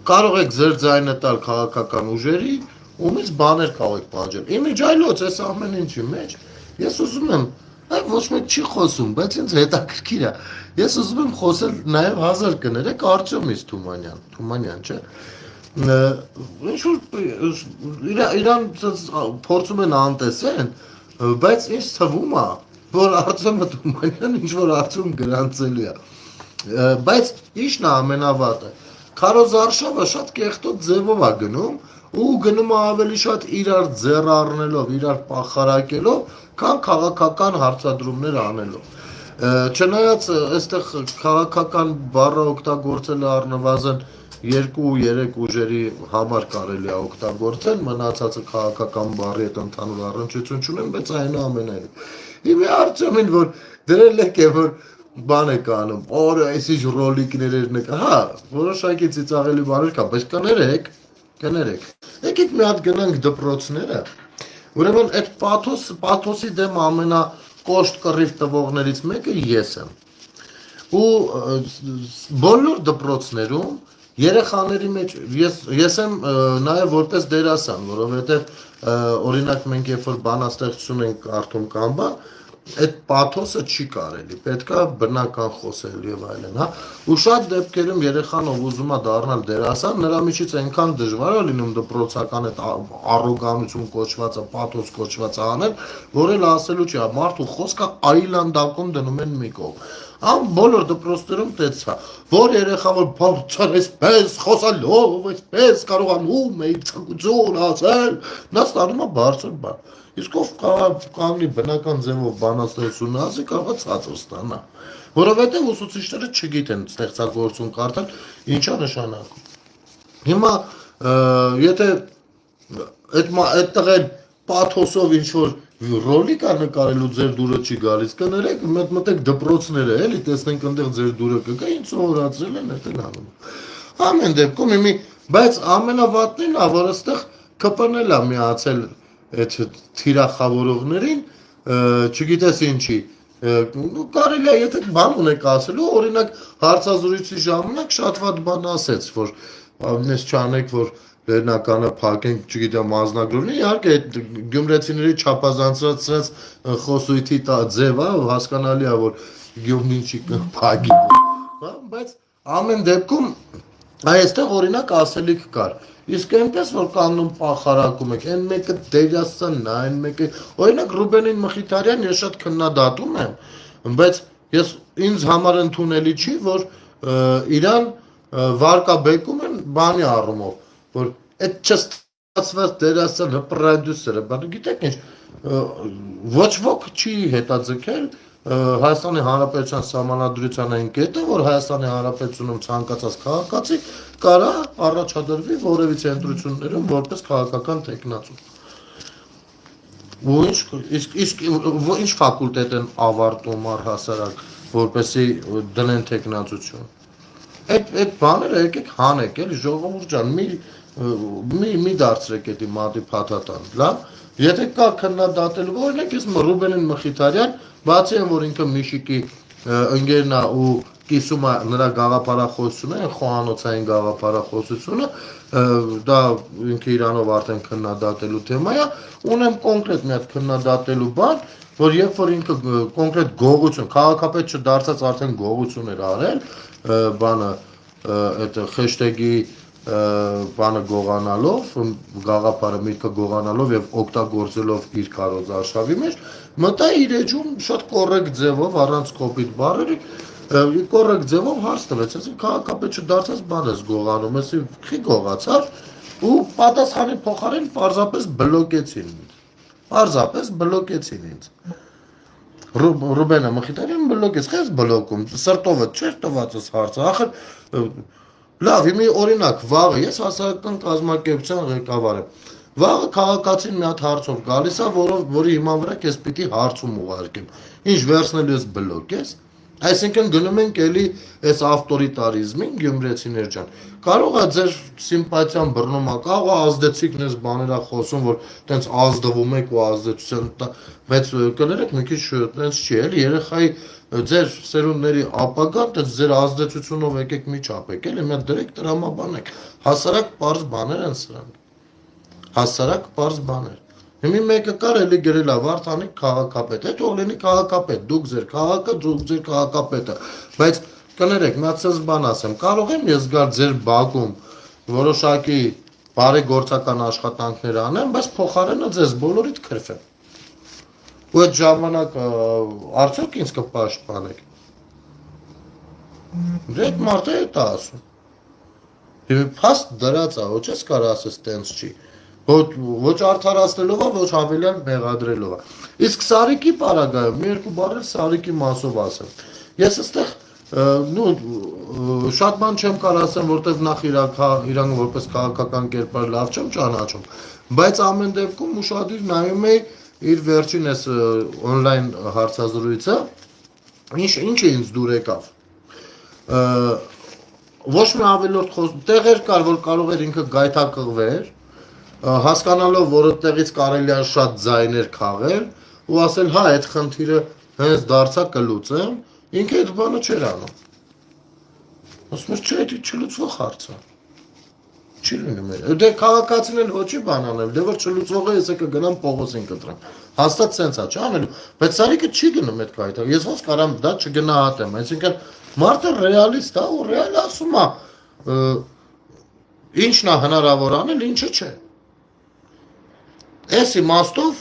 կարող եք ձեր ձայնը տալ քաղաքական ուժերի, ումից բաներ կարող եք պահանջել։ Իմիջիայլոց այս ամեն ինչի մեջ ես ուզում եմ, ոչ մեկ չի խոսում, բայց ինձ հետաքրքիր է։ Ես ուզում եմ խոսել նաև հազար կներեք Արտյոմից Թումանյան, չէ։ Ինչ որ իրան փորձում են անտեսեն, բայց ինձ թվում է, որ Արտյոմը Թումանյան ինչ որ արդյոք գրանցելու է։ Բայց ի՞նչն է ամենավատը։ Քարոզարշավը շատ կեղտոտ ձևով է գնում ու գնում է ավելի շատ իրար ձեռ առնելով, իրար պախարակելով, քան քաղաքական հարցադրումներ անելով։ Չնայած այստեղ քաղաքական բառը օգտագործելը առնվազն 2-3 ուժերի համար կարելի է օգտագործել, մնացածը քաղաքական բառի հետ ընդհանուր առնչություն չունեն, բայց այնուամենայնիվ։ Հիմա Արտյոմին որ դրել եք է որ բան եք անում, օրը այսինչ ռոլիկներ նկա, հա, որոշակի ծիծաղելի բաներ կա, բայց կներեք։ Եկեք մի հատ գնանք դպրոցները, ուրեմն այդ պաթոսի դեմ կոշտ կռիվ տվողներից մեկը ես եմ։ Ու բոլոր դպրոցներում երեխաների մեջ ես եմ նաև որպես դերասան, որովհետև օրինակ մենք երբ որ բանաստեղծություն ենք կարդում կամ բան, այդ պաթոսը չի կարելի, պետքա բնական խոսել եւ այլն, հա։ Ու շատ դեպքերում երեխան ով ուզում է դառնալ դերասան, նրա միջից այնքան դժվար է լինում դպրոցական այդ առոգանություն կոչվածը, պաթոս կոչվածը անել, որ էլ ասելու չի, մարդու խոսքը այլանդակում դնում են մի կողմ։ Ամ բոլոր դպրոցներում տեցա, որ երեխա որ բարձր այսպես խոսալով, այսպես կարողանում է ցանկություն ասել, նա ստանում է բարձր բան։ Իսկ ով կանգնի բնական ձևով բանաստեղծություն ասի, կարող է ցածր ստանա։ Որովհետև ուսուցիչները չգիտեն ստեղծագործություն կարդալ ինչա նշանակում։ Հիմա եթե այդտեղ էլ պաթոսով ինչ որ ռոլիկ է նկարելու ձեր դուրը չի գալիս, կներեք, մտեք դպրոցները, էլի տեսնենք այնտեղ ձեր դուրը կգա, ինչ սովորացրել են, դա անում։ Ամեն դեպքում բայց ամենավատն է, որ այստեղ ԿՊՆ-ն է միացել այդ թիրախավորողներին, չգիտես ինչի, կարելի է եթե բան ունեք ասելու, օրինակ հարցազրույցի ժամանակ շատ վատ բան ասեց, որ մեզ չանեք, որ վերնականը փակենք, չգիտեմ, անձնագրովն, իհարկե այդ գյումրեցիների չափազանցած խոսույթի ձև է, հասկանալի է, որ գյումրին չի փակի, բայց ամեն դեպքում այստեղ օրինակ ասելիք կար, իսկ այնպես որ կանգնում պախարակում եք, այն մեկը դերասանն է, այն մեկը, օրինակ Ռուբենին Մխիթարյան ես շատ քննադատում եմ, բայց ինձ համար ընդունելի չի, որ իրան վարկաբեկում են բանի առումով, որ այդ չստացված դերասանը, պրոդյուսերը, բանը գիտեք ինչ, ոչ ոք չի հետաձգել Հայաստանի Հանրապետության Սահմանադրության այն կետը, որ Հայաստանի Հանրապետությունում ցանկացած քաղաքացի կարա առաջադրվի որևիցե ընտրություններում որպես քաղաքական տեխնացու։ Ու ինչ ֆակուլտետ են ավարտում առհասարակ, որպեսզի դնեն տեխնացություն։ Այդ բաները եկեք հանեք, էլի ժողովուրդ ջան, մի դարձրեք էդի մատի փաթաթան, լավ։ Եթե կա քննադատելու, օրինակ ես Ռուբենին Մխիթարյան, բացի այն որ ինքը Միշիկի ընկերն է ու կիսում է նրա գաղափարախոսությունը, խոհանոցային գաղափարախոսությունը, դա ինքը իրանով արդեն քննադատելու թեմա է, ունեմ կոնկրետ մի հատ քննադատելու բան, որ երբ որ ինքը կոնկրետ գողություն, քաղաքապետ չդարձած արդեն գողություն էր արել, բանը այդ хэշտեգի բանը գողանալով, գաղափարը միտքը գողանալով եւ օգտագործելով իր կարոզ արշավի մեջ, մտա իր էջում շատ կոռեկտ ձևով առանց կոպիտ բառերի, կոռեկտ ձևով հարց տվեց, ասի քաղաքապետ չդարձած բան ես գողանում, ասի քի գողացար ու պատասխանի փոխարեն պարզապես բլոկեցին ինձ։ Ռուբենը Մխիթարյան բլոկեց, խես բլոկում, սրտովը չէր տված այս հարցը, ախր լավ, հիմի օրինակ, վաղը ես հասարակական կազմակերպության ղեկավար եմ, վաղը քաղաքացին մի հատ հարցով գալիս է, որի հիման վրա քեզ պիտի հարցում ուղարկեմ, ինչ վերցնելու ես բլոկես, այսինքն գնում ենք էլի այս ավտորիտարիզմին, գյումրեցիներ ջան, կարող է ձեր սիմպաթիան բռնում է, կարող է ազդեցիկն ես բաներ է խոսում, որ տենց ազդվում եք ու ազդեցության, բայց կներեք մի քիչ տենց չի, էլի երեխայի ձեր սերունդների ապագան, ձեր ազդեցությունով եկեք մի չափեք, էլի մի հատ դրեք տրամաբանեք, հասարակ պարզ բաներ են սրանք, հասարակ պարզ բաներ, հիմի մեկը կար էլի գրել է Վարդանի քաղաքապետ, այդ ող լինի քաղաքապետ, դուք ձեր քաղաքը, դուք ձեր քաղաքապետը, բայց կներեք, մի հատ սենց բան ասեմ, կարող եմ ես գալ ձեր բակում որոշակի բարեգործական աշխատանքներ անեմ, բայց փոխարենը ձեզ բոլորիդ քրֆեմ։ Ու այդ ժամանակ արդյոք ինձ կպաշտպանեք։ Այդ մարդը էդ է ասում։ Հիմա փաստ դրած է, ոչ ես կարող ասես տենց չի։ Ոչ արդարացնելով է, ոչ հավելյալ մեղադրելով է։ Իսկ Սարիկի պարագայում մի երկու բառ Սարիկի մասով ասեմ։ Ես այստեղ շատ բան չեմ կարող ասեմ, որտեղ նախ իրան որպես քաղաքական կերպար լավ չեմ ճանաչում, բայց ամեն դեպքում ուշադիր նայում էի իր վերջին այս on-line հարցազրույցը, ինչը ինձ դուր եկավ, ոչ մի ավելորդ տեղեր կար, որ կարող էր ինքը գայթակղվեր, հասկանալով, որ այդտեղից կարելի է շատ ձայներ քաղել, ու ասել հա այդ խնդիրը հենց դարձա կլուծեմ, ինքը այդ բանը չէր անում։ Ասում էր չէ, դա չլուծվող հարց է։ Չի լինում էր։ Դե քաղաքացին էլ ոչի բան անել, դե որ չլուծվողը ես կգնամ Պողոսին կտրեմ։ Հաստատ սենց է, չի անելու։ Բայց Սարիկը չի գնում այդ կայտը։ Ես ոնց կարամ դա չգնահատեմ, այսինքն մարդը ռեալիստ է ու ռեալ ասում է ինչն է հնարավոր անել, ինչը չէ։ Այս իմաստով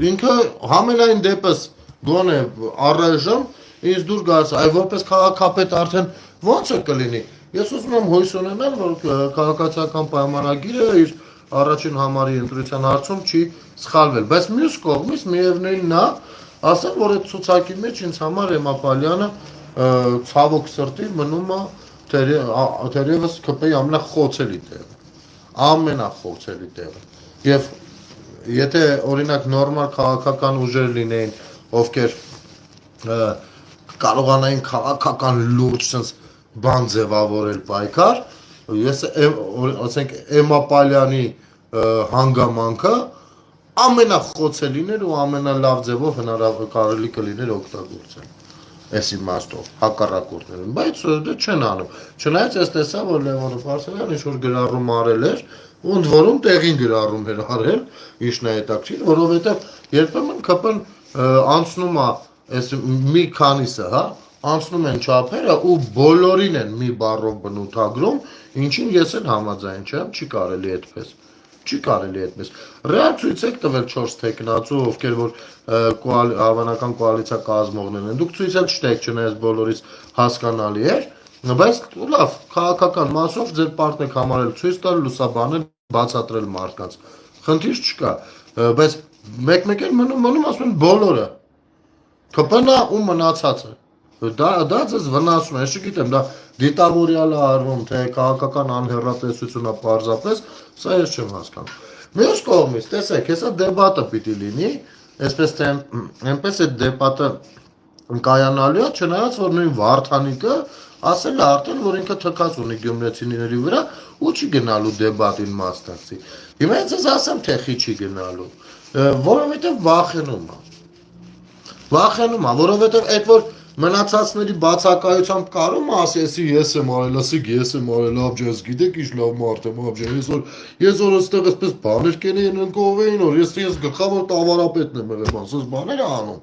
ինքը համենայն դեպս գոնե առայժմ ինձ դուր գալիս, այ որպես քաղաքապետ արդեն ո՞նց է կլինի։ Ես ուզում եմ հույս ունենալ, որ քաղաքացիական պայմանագիրը իր առաջին համարի ընտրության հարցում չի սխալվել, բայց մյուս կողմից միևնույն նա ասեմ, որ այդ ցուցակի մեջ ինձ համար Էմապալյանը ցավոք սրտի մնում է թերևս ԿՊ-ի ամենախոցելի տեղը, ամենախոցելի տեղը։ Եվ եթե օրինակ նորմալ քաղաքական ուժեր լինեին, ովքեր կարողանային քաղաքական լուրջ sense բան ձևավորել պայքար, ես ասենք Էմապալյանի հանգամանքը ամենախոցելին էր ու ամենալավ ձևով հնարավոր կարելի կլիներ օգտագործել։ Այս իմաստով հակառակորդներին, բայց դա չեն անում։ Չնայած ես տեսա, որ Լևոնը Պարսելյան ինչ-որ գրառում արել էր, ընդ որում տեղին գրառում էր արել, ինչն է հետաքրքիր, որովհետև երբեմն ԿՊ-ն անցնում է այս մի քանիսը, հա, անցնում են չափերը ու բոլորին են մի բառով բնութագրում, ինչին ես էլ համաձայն չեմ, չի կարելի այդպես։ Չի կարելի այդպես։ Ռեալ ցույց եք տվել 4 տեխնացու, ովքեր որ հավանական կոալիցիա կազմողներն են։ Դուք ցույց եք չտեք, չնայած բոլորից հասկանալի էր, բայց լավ, քաղաքական մասով ձեր պարտն եք համարել ցույց տալ, լուսաբանել, բացատրել մարդկանց։ Խնդիր չկա, բայց մեկ-մեկ էլ մնում ասում են բոլորը։ ԿՊ-ն ու մնացածը։ Դա ձեզ վնասում է, ես չգիտեմ, դա դիտավորյալ է արվում, թե քաղաքական անհեռատեսություն է պարզապես, սա ես չեմ հասկանում։ Մյուս կողմից, տեսեք, հեսա դեբատը պիտի լինի, այսպես թե այնպես այդ դեբատը կայանալու է, չնայած որ նույն Վարդանիկը ասել է արդեն, որ ինքը թքած ունի գյումրեցիների վրա ու չի գնալու դեբատին մասնակցի։ Հիմա ես ասեմ, թե խի չի գնալու, որովհետև վախենում է, որովհետև այդ որ մնացածների բացակայությամբ կարում ասի, ես եմ արել, ասիկ ես եմ արել, աբջա, ես գիտեք ինչ լավ մարդ եմ, աբջա, ես որ այստեղ այսպես բաներ կենեին ընկովեին, որ ես գլխավոր տավարապետն եմ եղել, ասես բաներ է անում։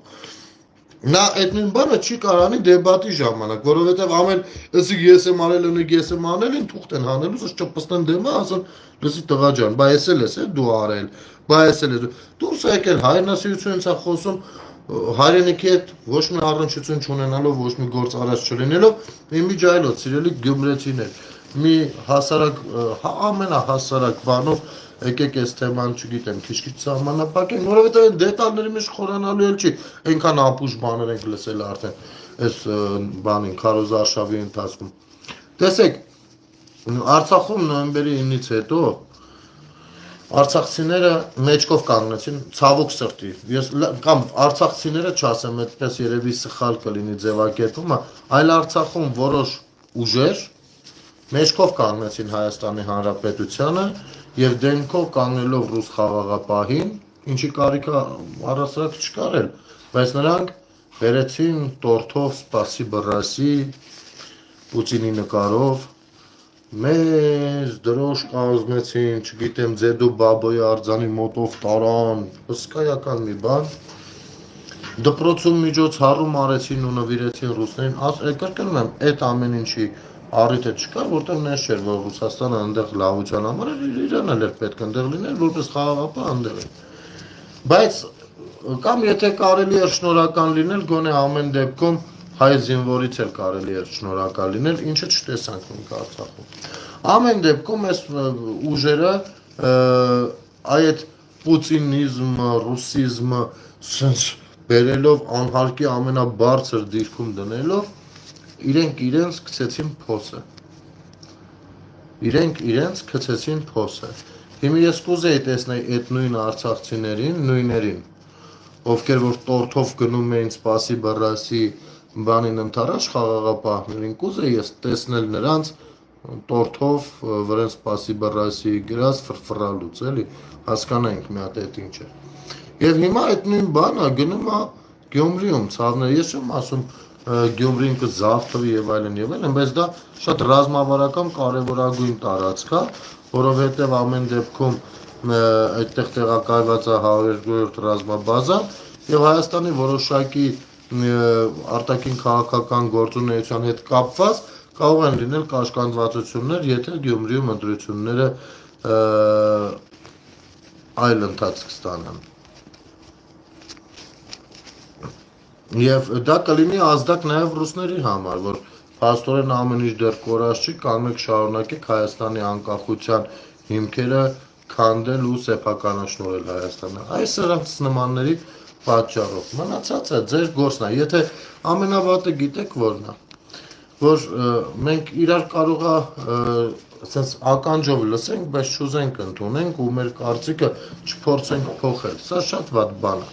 Նա այդ նույն բանը չի կարանի դեբատի ժամանակ, որովհետև ամեն ասիկ ես եմ արել, ես եմ անելին թուղթ են հանելու, սս չպստեն դեմը, ասեն, լսի տղա ջան, բա ես էլ ես դու արել, բա ես էլ ես դուրս եկել հայրենասիրությունից է խոսում հայրենիքի հետ ոչ մի առնչություն չունենալով, ոչ մի գործ արած չլինելով, իմիջայլոց, սիրելի գյումրեցիներ, մի հասարակ, ամենահասարակ բանով եկեք այս թեման, չգիտեմ, քիչ-քիչ սահմանափակենք, որովհետև այդ դետալների մեջ խորանալու էլ չի, այնքան ապուշ բաներ ենք լսել արդեն այս բանին, Քարոզ արշավի ընթացքում։ Տեսեք, Արցախում նոյեմբերի 9-ից հետո Արցախցիները մեջքով կանգնեցին, ցավոք սրտի, ես կամ արցախցիները չասեմ, այդպես երևի սխալ կլինի ձևակերպումը, այլ Արցախում որոշ ուժեր մեջքով կանգնեցին Հայաստանի Հանրապետությանը եւ դեմքով կանգնելով ռուս խաղաղապահին, ինչի կարիքը առասարակ չկար էլ, բայց նրանք վերեցին տորթով սպասի բռասի Պուտինի նկարով մեծ դրոշ կազմեցին, չգիտեմ, ձեդու բաբոյի արձանի մոտով տարան, հսկայական մի բան, դպրոցում միջոցառում արեցին ու նվիրեցին ռուսներին, կրկնում եմ, այդ ամեն ինչի առիթը չկար, որտեղ նես չէր, որ Ռուսաստանը այնտեղ լավության համար իրան էլ էր պետք այնտեղ լինել, որպես խաղաղապահ այնտեղ էր, բայց կամ եթե կարելի էր շնորհակալ լինել, գոնե ամեն դեպքում հայ զինվորից էլ կարելի էր շնորհակալ լինել, ինչը չտեսանք մենք Արցախում։ Ամեն դեպքում այս ուժերը այդ պուտինիզմը, ռուսիզմը սենց բերելով անհարկի ամենաբարձր դիրքում դնելով իրենք իրենց գցեցին փոսը։ Հիմա ես կուզեի տեսնել այդ նույն արցախցիներին, նույներին, ովքեր որ տորթով գնում էին սպասի բռասի բանին ընթരാճ խաղաղապահներին, կուզեի ես տեսնել նրանց տորթով վրան սպասի բռասի գրած ֆրֆրալուց, էլի հասկանանք մի հատ այդ ինչ է։ Եվ հիմա այդ նույն բանը գնում է Գյումրիում, ցավներ, ես չեմ ասում Գյումրին կզավթվի եւ այլն, բայց դա շատ ռազմավարական կարևորագույն տարածք է, որովհետեւ ամեն դեպքում այդտեղ տեղակայված է 100-րդ ռազմաբազան եւ Հայաստանի որոշակի արտաքին քաղաքական գործունեության հետ կապված կարող են լինել կաշկանդվածություններ, եթե Գյումրիում ընտրությունները այլ ընթացք ստանան։ Եվ դա կլինի ազդակ նաև ռուսների համար, որ փաստորեն ամեն ինչ դեռ կորած չի, կանեք շարունակեք Հայաստանի անկախության հիմքերը քանդել ու սեփականաշնորհել Հայաստանը։ Այս սրանց նմանների պատճառով մնացածը ձեր գործն է, եթե ամենավատը գիտեք որն է, որ մենք իրար կարող է ասես ականջով լսենք, բայց չուզենք ընդունենք ու մեր կարծիքը չփորձենք փոխել։ Սա շատ վատ բան է։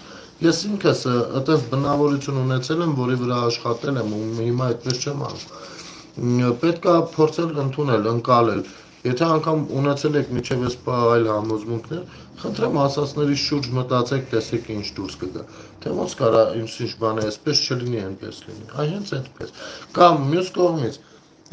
Ես ինքս այդպես բնավորություն ունեցել եմ, որի վրա աշխատել եմ ու հիմա այդպես չեմ անում։ Պետք է փորձել ընդունել, ընկալել։ Եթե անգամ ունեցել եք միջև այս այլ համոզմունքներ, խնդրեմ ասածների շուրջ մտածեք, տեսեք ինչ դուրս կգա։ Թե ոնց կարա ինչ բան է, այսպես չլինի, այնպես լինի։ Այ հենց այդպես։ Կամ մյուս կողմից,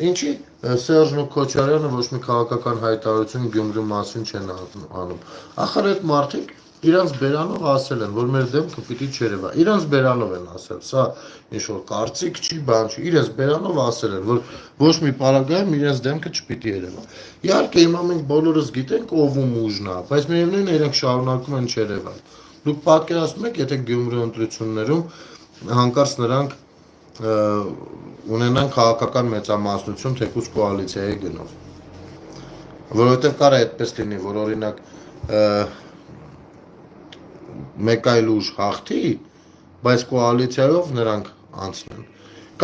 ինչի Սերժն ու Քոչարյանը ոչ մի քաղաքական հայտարարություն Գյումրու մասին չեն անում։ Ախր այդ մարդիկ իրանց բերանով ասել են, որ մեր դեմքը պիտի չերևա։ Իրանց բերանով են ասել, սա ինչ որ կարծիք չի, բան չի։ Իրենց բերանով ասել են, որ ոչ մի պարագայում իրենց դեմքը չպիտի երևա։ Իհարկե հիմա մենք բոլորս գիտենք ով ում ուժն է, բայց միևնույն է իրենք շարունակում են չերևալ։ Դուք պատկերացնում եք, եթե Գյումրու ընտրություններում հանկարծ նրանք ունենան քաղաքական մեծամասնություն թեկուզ կոալիցիայի գնով։ Որովհետև կարա այդպես լինի, որ օրինակ մեկ այլ ուժ հաղթի, բայց կոալիցիայով նրանք անցնեն։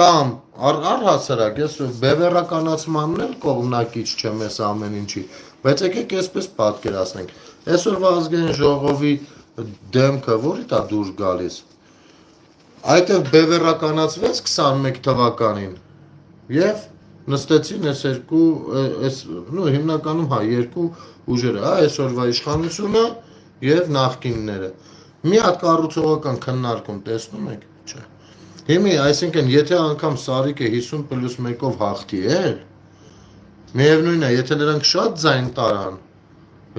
Կամ առհասարակ ես բևեռականացմանն էլ կողմնակից չեմ ես ամեն ինչի, բայց եկեք այսպես պատկերացնենք։ Այսօրվա ազգային ժողովի դեմքը որի՞ է դուրս գալիս։ Այդտեղ բևեռականացվեց 21 թվականին եւ նստեցին այս երկու հիմնականում երկու ուժերը, այսօրվա իշխանությունը եւ նախկինները։ Մի հատ կառուցողական քննարկում տեսնում եք, չէ։ Հիմա այսինքն եթե անգամ Սարիկը 50+1-ով հաղթի էլ, միևնույն է, եթե նրանք շատ ձայն տարան,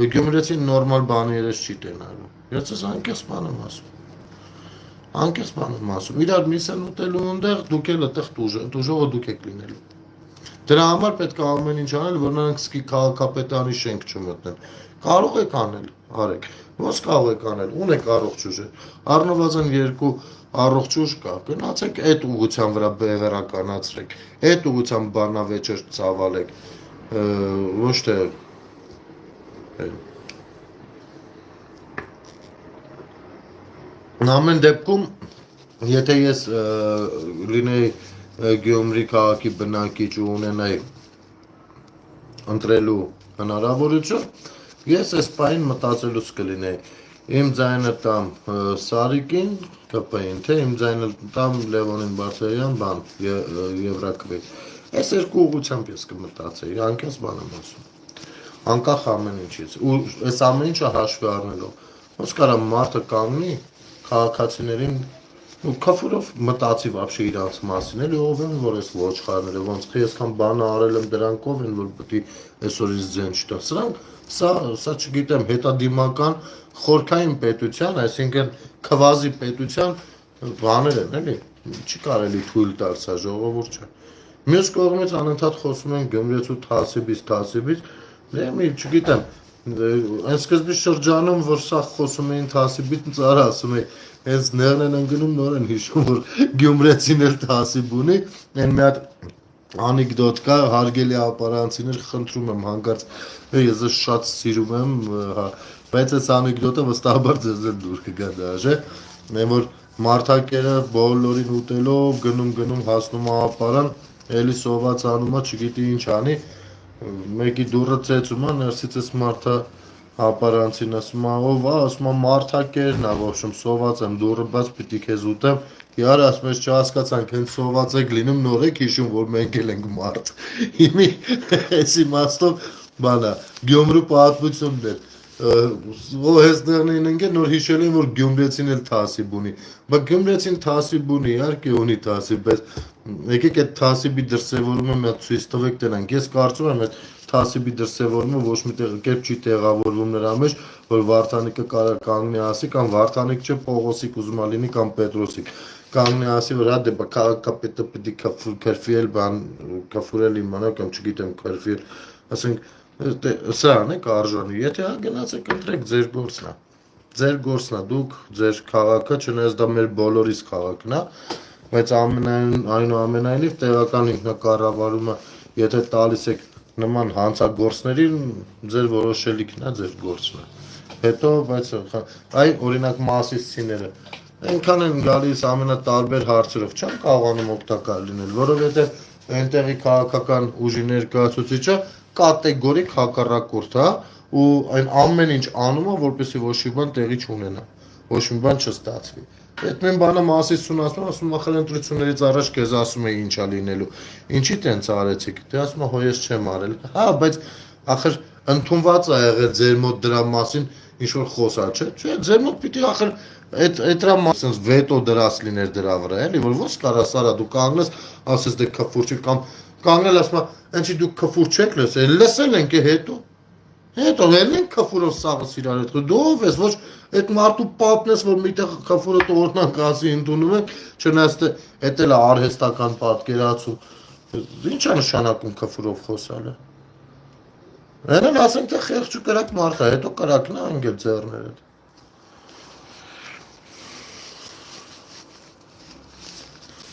Գյումրեցին նորմալ բանի երես չի տենալու։ Ես ես անկեղծ բան եմ ասում։ Անկեղծ բան եմ ասում։ Իրար միս են ուտելու ընդեղ, դուք էլ այդտեղ տուժողը դուք եք լինելու։ Դրա համար պետք է ամեն ինչ անել, որ նրանք սկի քաղաքապետարանի շենք չմտնեն։ Կարող եք անել, արեք։ Ոնց կարող եք անել։ Ունեք առողջ ուժ։ Առնվազն երկու առողջ ուժ կա։ Գնացեք այդ ուղղության վրա բևեռականացրեք։ Այդ ուղղությամբ բանավեճեր ծավալեք։ Ոչ թե Ամեն դեպքում, եթե ես լինեի Գյումրի քաղաքի բնակիչ ու ունենայի ընտրելու հնարավորություն, ես այս պահին մտածելուց կլինեի, իմ ձայնը տամ Սարիկին, ԿՊ-ին, թե իմ ձայնը տամ Լևոնին Բարձրյան, բան, Եվրաքվի։ Այս երկու ուղղությամբ ես կմտածեի, անկեղծ բան եմ ասում։ Անկախ ամեն ինչից, ու այս ամեն ինչը հաշվի առնելով, ոնց կարա մարդը կանգնի քաղաքացիներին ու քաֆուրով մտածի вообще իրանց մասին, էլի ով են որ այս ոչխարները, ոնց թե այսքան բան արել եմ դրանքով են, որ պետք է այսօրից ձեն չտա։ Սրանք սա չգիտեմ, հետադիմական խորքային պետության, այսինքն քվազի պետության բաներ են, էլի, չի կարելի թույլ տալ սա ժողովուրդ չէ։ Մյուս կողմից անընդհատ խոսում են Գյումրեցու թասիբից, Մի չգիտեմ, այն սկզբի շրջանում, որ սա խոսում էին թասիբից, ծառ ասում էի, հենց ներն են ընկնում, նոր են հիշում, որ Գյումրեցին էլ թասիբ ունի, այն մի հատ անեկդոտ կա, հարգելի ապարանցիներ, խնդրում եմ հանկարծ, ես շատ սիրում եմ, բայց այս անեկդոտը վստահաբար ձեզ էլ դուր կգա դաժե, որ մարդակերը բոլորին ուտելով, գնում հասնում ապարան, էլի սոված անում է, չգիտի ինչ անի, մեկի դուրը ծեծում է, ներսից ես մարդը ապարանցին ասում է, ով է, ասում է մարդակերն է, ոչմ սոված եմ, դուրը բաց պիտի քեզ ուտեմ, իար ասում ես չհասկացանք, հենց սոված եք լինում, նոր եք հիշում, որ մենք էլ ենք մարդ, հիմի ես իմաստով բանա, Գյումրու պատմությունն էր, Հեսներն են նոր հիշել են, որ Գյումրեցին էլ թասիբ ունի։ Բայց Գյումրեցին թասիբ ունի, իհարկե ունի թասիբ, բայց եկեք այդ թասիբի դրսևորումը մի հատ ցույց տվեք տենանք։ Ես կարծում եմ այդ թասիբի դրսևորումը ոչ մի կերպ չի տեղավորվում նրա մեջ, որ Վարդանիկը կարա կանգնի ասի կամ Վարդանիկ չէ Պողոսիկ ուզում լինի կամ Պետրոսիկ կանգնի ասի, որ հա դե քաղաքապետը պիտի քրֆիել բան քֆուրել իմանա կամ չգիտեմ քրֆիել, ասենք սրան է կարժանի, եթե հա գնացեք ընտրեք ձեր գործն է, դուք ձեր քաղաքը, չնայած դա մեր բոլորիս քաղաքն է, բայց այնուամենայնիվ տեղական ինքնակառավարումը, եթե տալիս եք նման հանցագործներին, ձեր որոշելիքն է, ձեր գործն է, հետո, բայց այ օրինակ մասիսցիները, այնքան են գալիս ամենատարբեր հարցերով, չեն կարողանում օգտակար լինել, որովհետև այնտեղի քաղաքական ուժի ներկայացուցիչը կատեգորիկ հակառակորդ է ու այն ամեն ինչ անում է, որպեսզի ոչ մի բան տեղի չունենա, ոչ մի բան չստացվի։ Այդ նույն բանը Մասիսցուն ասում ախր ընտրություններից առաջ քեզ ասում էի ինչա լինելու։ Ինչի տենց արեցիք։ Դե ասում հո ես չեմ արել։ Հա, բայց ախր ընդունված է եղել ձեր մոտ դրա մասին ինչ որ խոսա, չէ՞։ Ձեր մոտ պիտի ախր այդ դրա մասին վետո դրած լիներ դրա վրա, էլի, որ ո՞նց կարա սարա դու կանգնես, ասես դե քֆուր չի կամ կանգնել ասում Անչի դուք քֆուր չեք լսել ենք հետո ելնենք քֆուրով սաղս իրար հետ դու ով ես ոչ այդ մարդու պապն ես որ միտեղ քֆուրը տորնանք ասի ընդունում եք չնայած դա էլ արհեստական պատկերացում ինչ է նշանակում քֆուրով խոսալը Այնն ասենք թե խեղճ ու կրակ մարդ է հետո կրակն է անգել ձեռները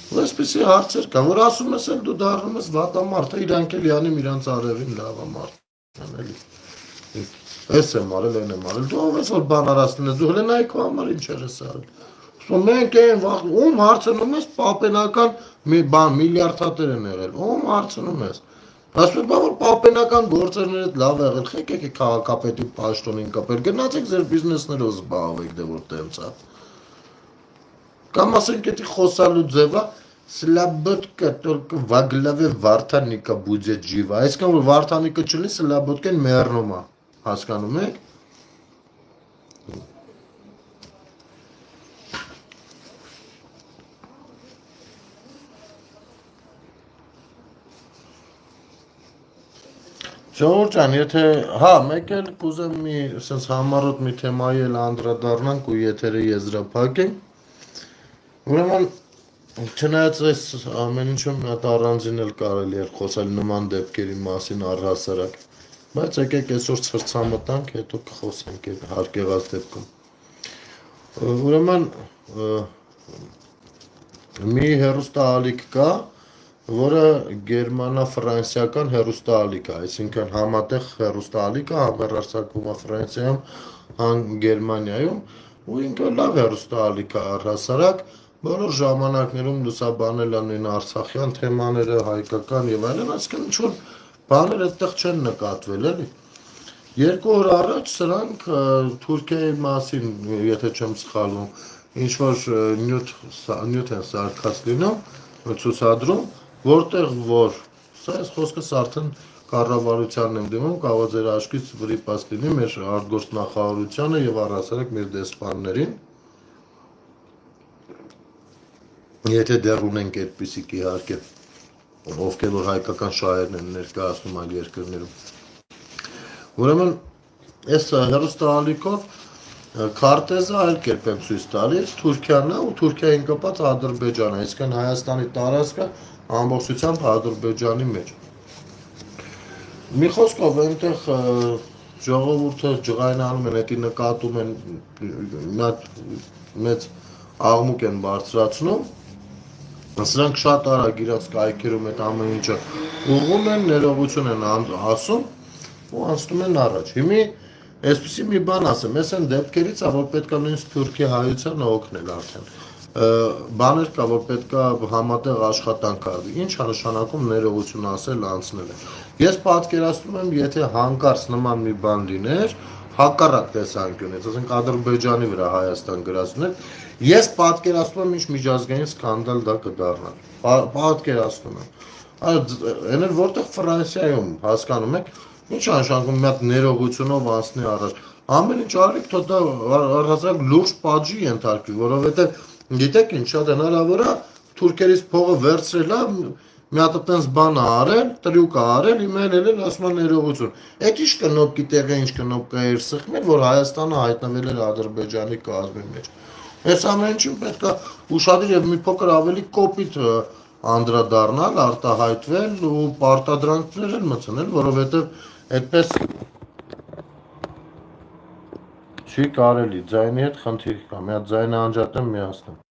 Այսպեսի հարցեր կան, որ ասում ես էլ դու դառնում ես վատամարդ, իրանք էլ յանում իրանց արևին լավամարդ էլի։ Ես եմ արել, այն եմ արել, դու ով ես որ բան արածն ես, դու հենց այ քո համար ինչ ես արել։ Ասում մենք այն ում հարցնում ես պապենական մի բան միլիարդատեր են եղել, ում հարցնում ես։ Ասում եմ որ պապենական գործերները լավ եղել, եկեք քաղաքապետի պաշտոնին կապել, գնացեք ձեր բիզնեսներով զբաղվեք դե որ տենց է։ Կամ ասենք էդի խոսալու ձևը Слободка только во главе Վարդանիկը будет жива Այսինքն որ Վարդանիկը չլինի Слободկան մեռնում է հասկանում եք Ժողովուրդ ջան, եթե հա, մեկ էլ կուզեմ մի sense համառոտ մի թեմայի էլ անդրադառնանք ու եթերը եզրափակենք Ուրեմն չնայած այս ամեն ինչում մի հատ առանձին էլ կարելի էր խոսալ նման դեպքերի մասին առհասարակ, բայց եկեք այսօր ցրցամտանք, հետո կխոսենք հարկեղած դեպքում։ Ուրեմն մի հեռուստաալիք կա, որը գերմանա-ֆրանսիական հեռուստաալիք է, այսինքն համատեղ հեռուստաալիք է, համերարձակվում է Ֆրանսիայում, Գերմանիայում, ու ինքը լավ հեռուստաալիք է առհասարակ Բոլոր ժամանակներում լուսաբանել են նույն արցախյան թեմաները, հայկական եւ այլն, այսինքն ինչ-որ բաներ այդտեղ չեն նկատվել, էլի։ 2 օր առաջ սրանք Թուրքիայի մասին, եթե չեմ սխալվում, ինչ-որ նյութ են սարքած լինում, ցուցադրում, որտեղ որ, սա այս խոսքս արդեն կառավարությանն եմ դիմում, կարող է ձեր աչքից վրիպած լինի մեր արտգործնախարարությանը եւ առհասարակ մեր դեսպաններին Եթե դեռ ունենք այդպիսիք իհարկե, ովքեր որ հայկական շահերն են ներկայացնում այլ երկրներում։ Ուրեմն, այս հեռուստաալիքով քարտեզը այլ կերպ եմ ցույց տալիս, Թուրքիան է ու Թուրքիային կապված Ադրբեջանը, այսինքն Հայաստանի տարածքը ամբողջությամբ Ադրբեջանի մեջ։ Մի խոսքով այնտեղ ժողովուրդը ջղայնանում են, դա նկատում են մեծ աղմուկ են բարձրացնում Սրանք շատ արագ իրաց կայքերում այդ ամեն ինչը ուղղում են, ներողություն են ասում ու անցնում են առաջ։ Հիմի այսպեսի մի բան ասեմ, ես այն դեպքերից է, որ պետք է նույնիսկ Թուրքիա հայությանը օգնել արդեն։ Բաներ կա, որ պետք է համատեղ աշխատանք արվի։ Ինչ է նշանակում ներողություն ասել, անցնել։ Ես պատկերացնում եմ, եթե հանկարծ նման մի բան լիներ, հակառակ տեսանկյունից, ասենք Ադրբեջանի վրա Հայաստան գրացնել, ես պատկերացնում եմ ինչ միջազգային սկանդալ դա կդառնա։ Պատկերացնում եմ։ Այն էլ որտեղ Ֆրանսիայում հասկանում եք, ինչ նշանակում մի հատ ներողությունով անցնի առաջ։ ամեն ինչ արի, թող դա առհասարակ լուրջ պատժի ենթարկվի, որովհետև գիտեք ինչ, շատ հնարավոր է թուրքերից փողը վերցրել է, մի հատ այդպես բան արել, տրյուկ արել, հիմա էլ ասում են ներողություն։ Այդ ինչ կնոպկի տեղը ինչ կնոպկա էր սխմել, որ Հայաստանը հայտնվել էր Ադրբեջանի կազմի մեջ։ Այս ամեն ինչին պետք է ուշադիր եւ մի փոքր ավելի կոպիտ անդրադառնալ, արտահայտվել ու պարտադրանքներ էլ մտցնել, որովհետեւ այդպես չի կարելի, ձայնի հետ խնդիր կա, մի հատ ձայնը անջատեմ, միացնեմ։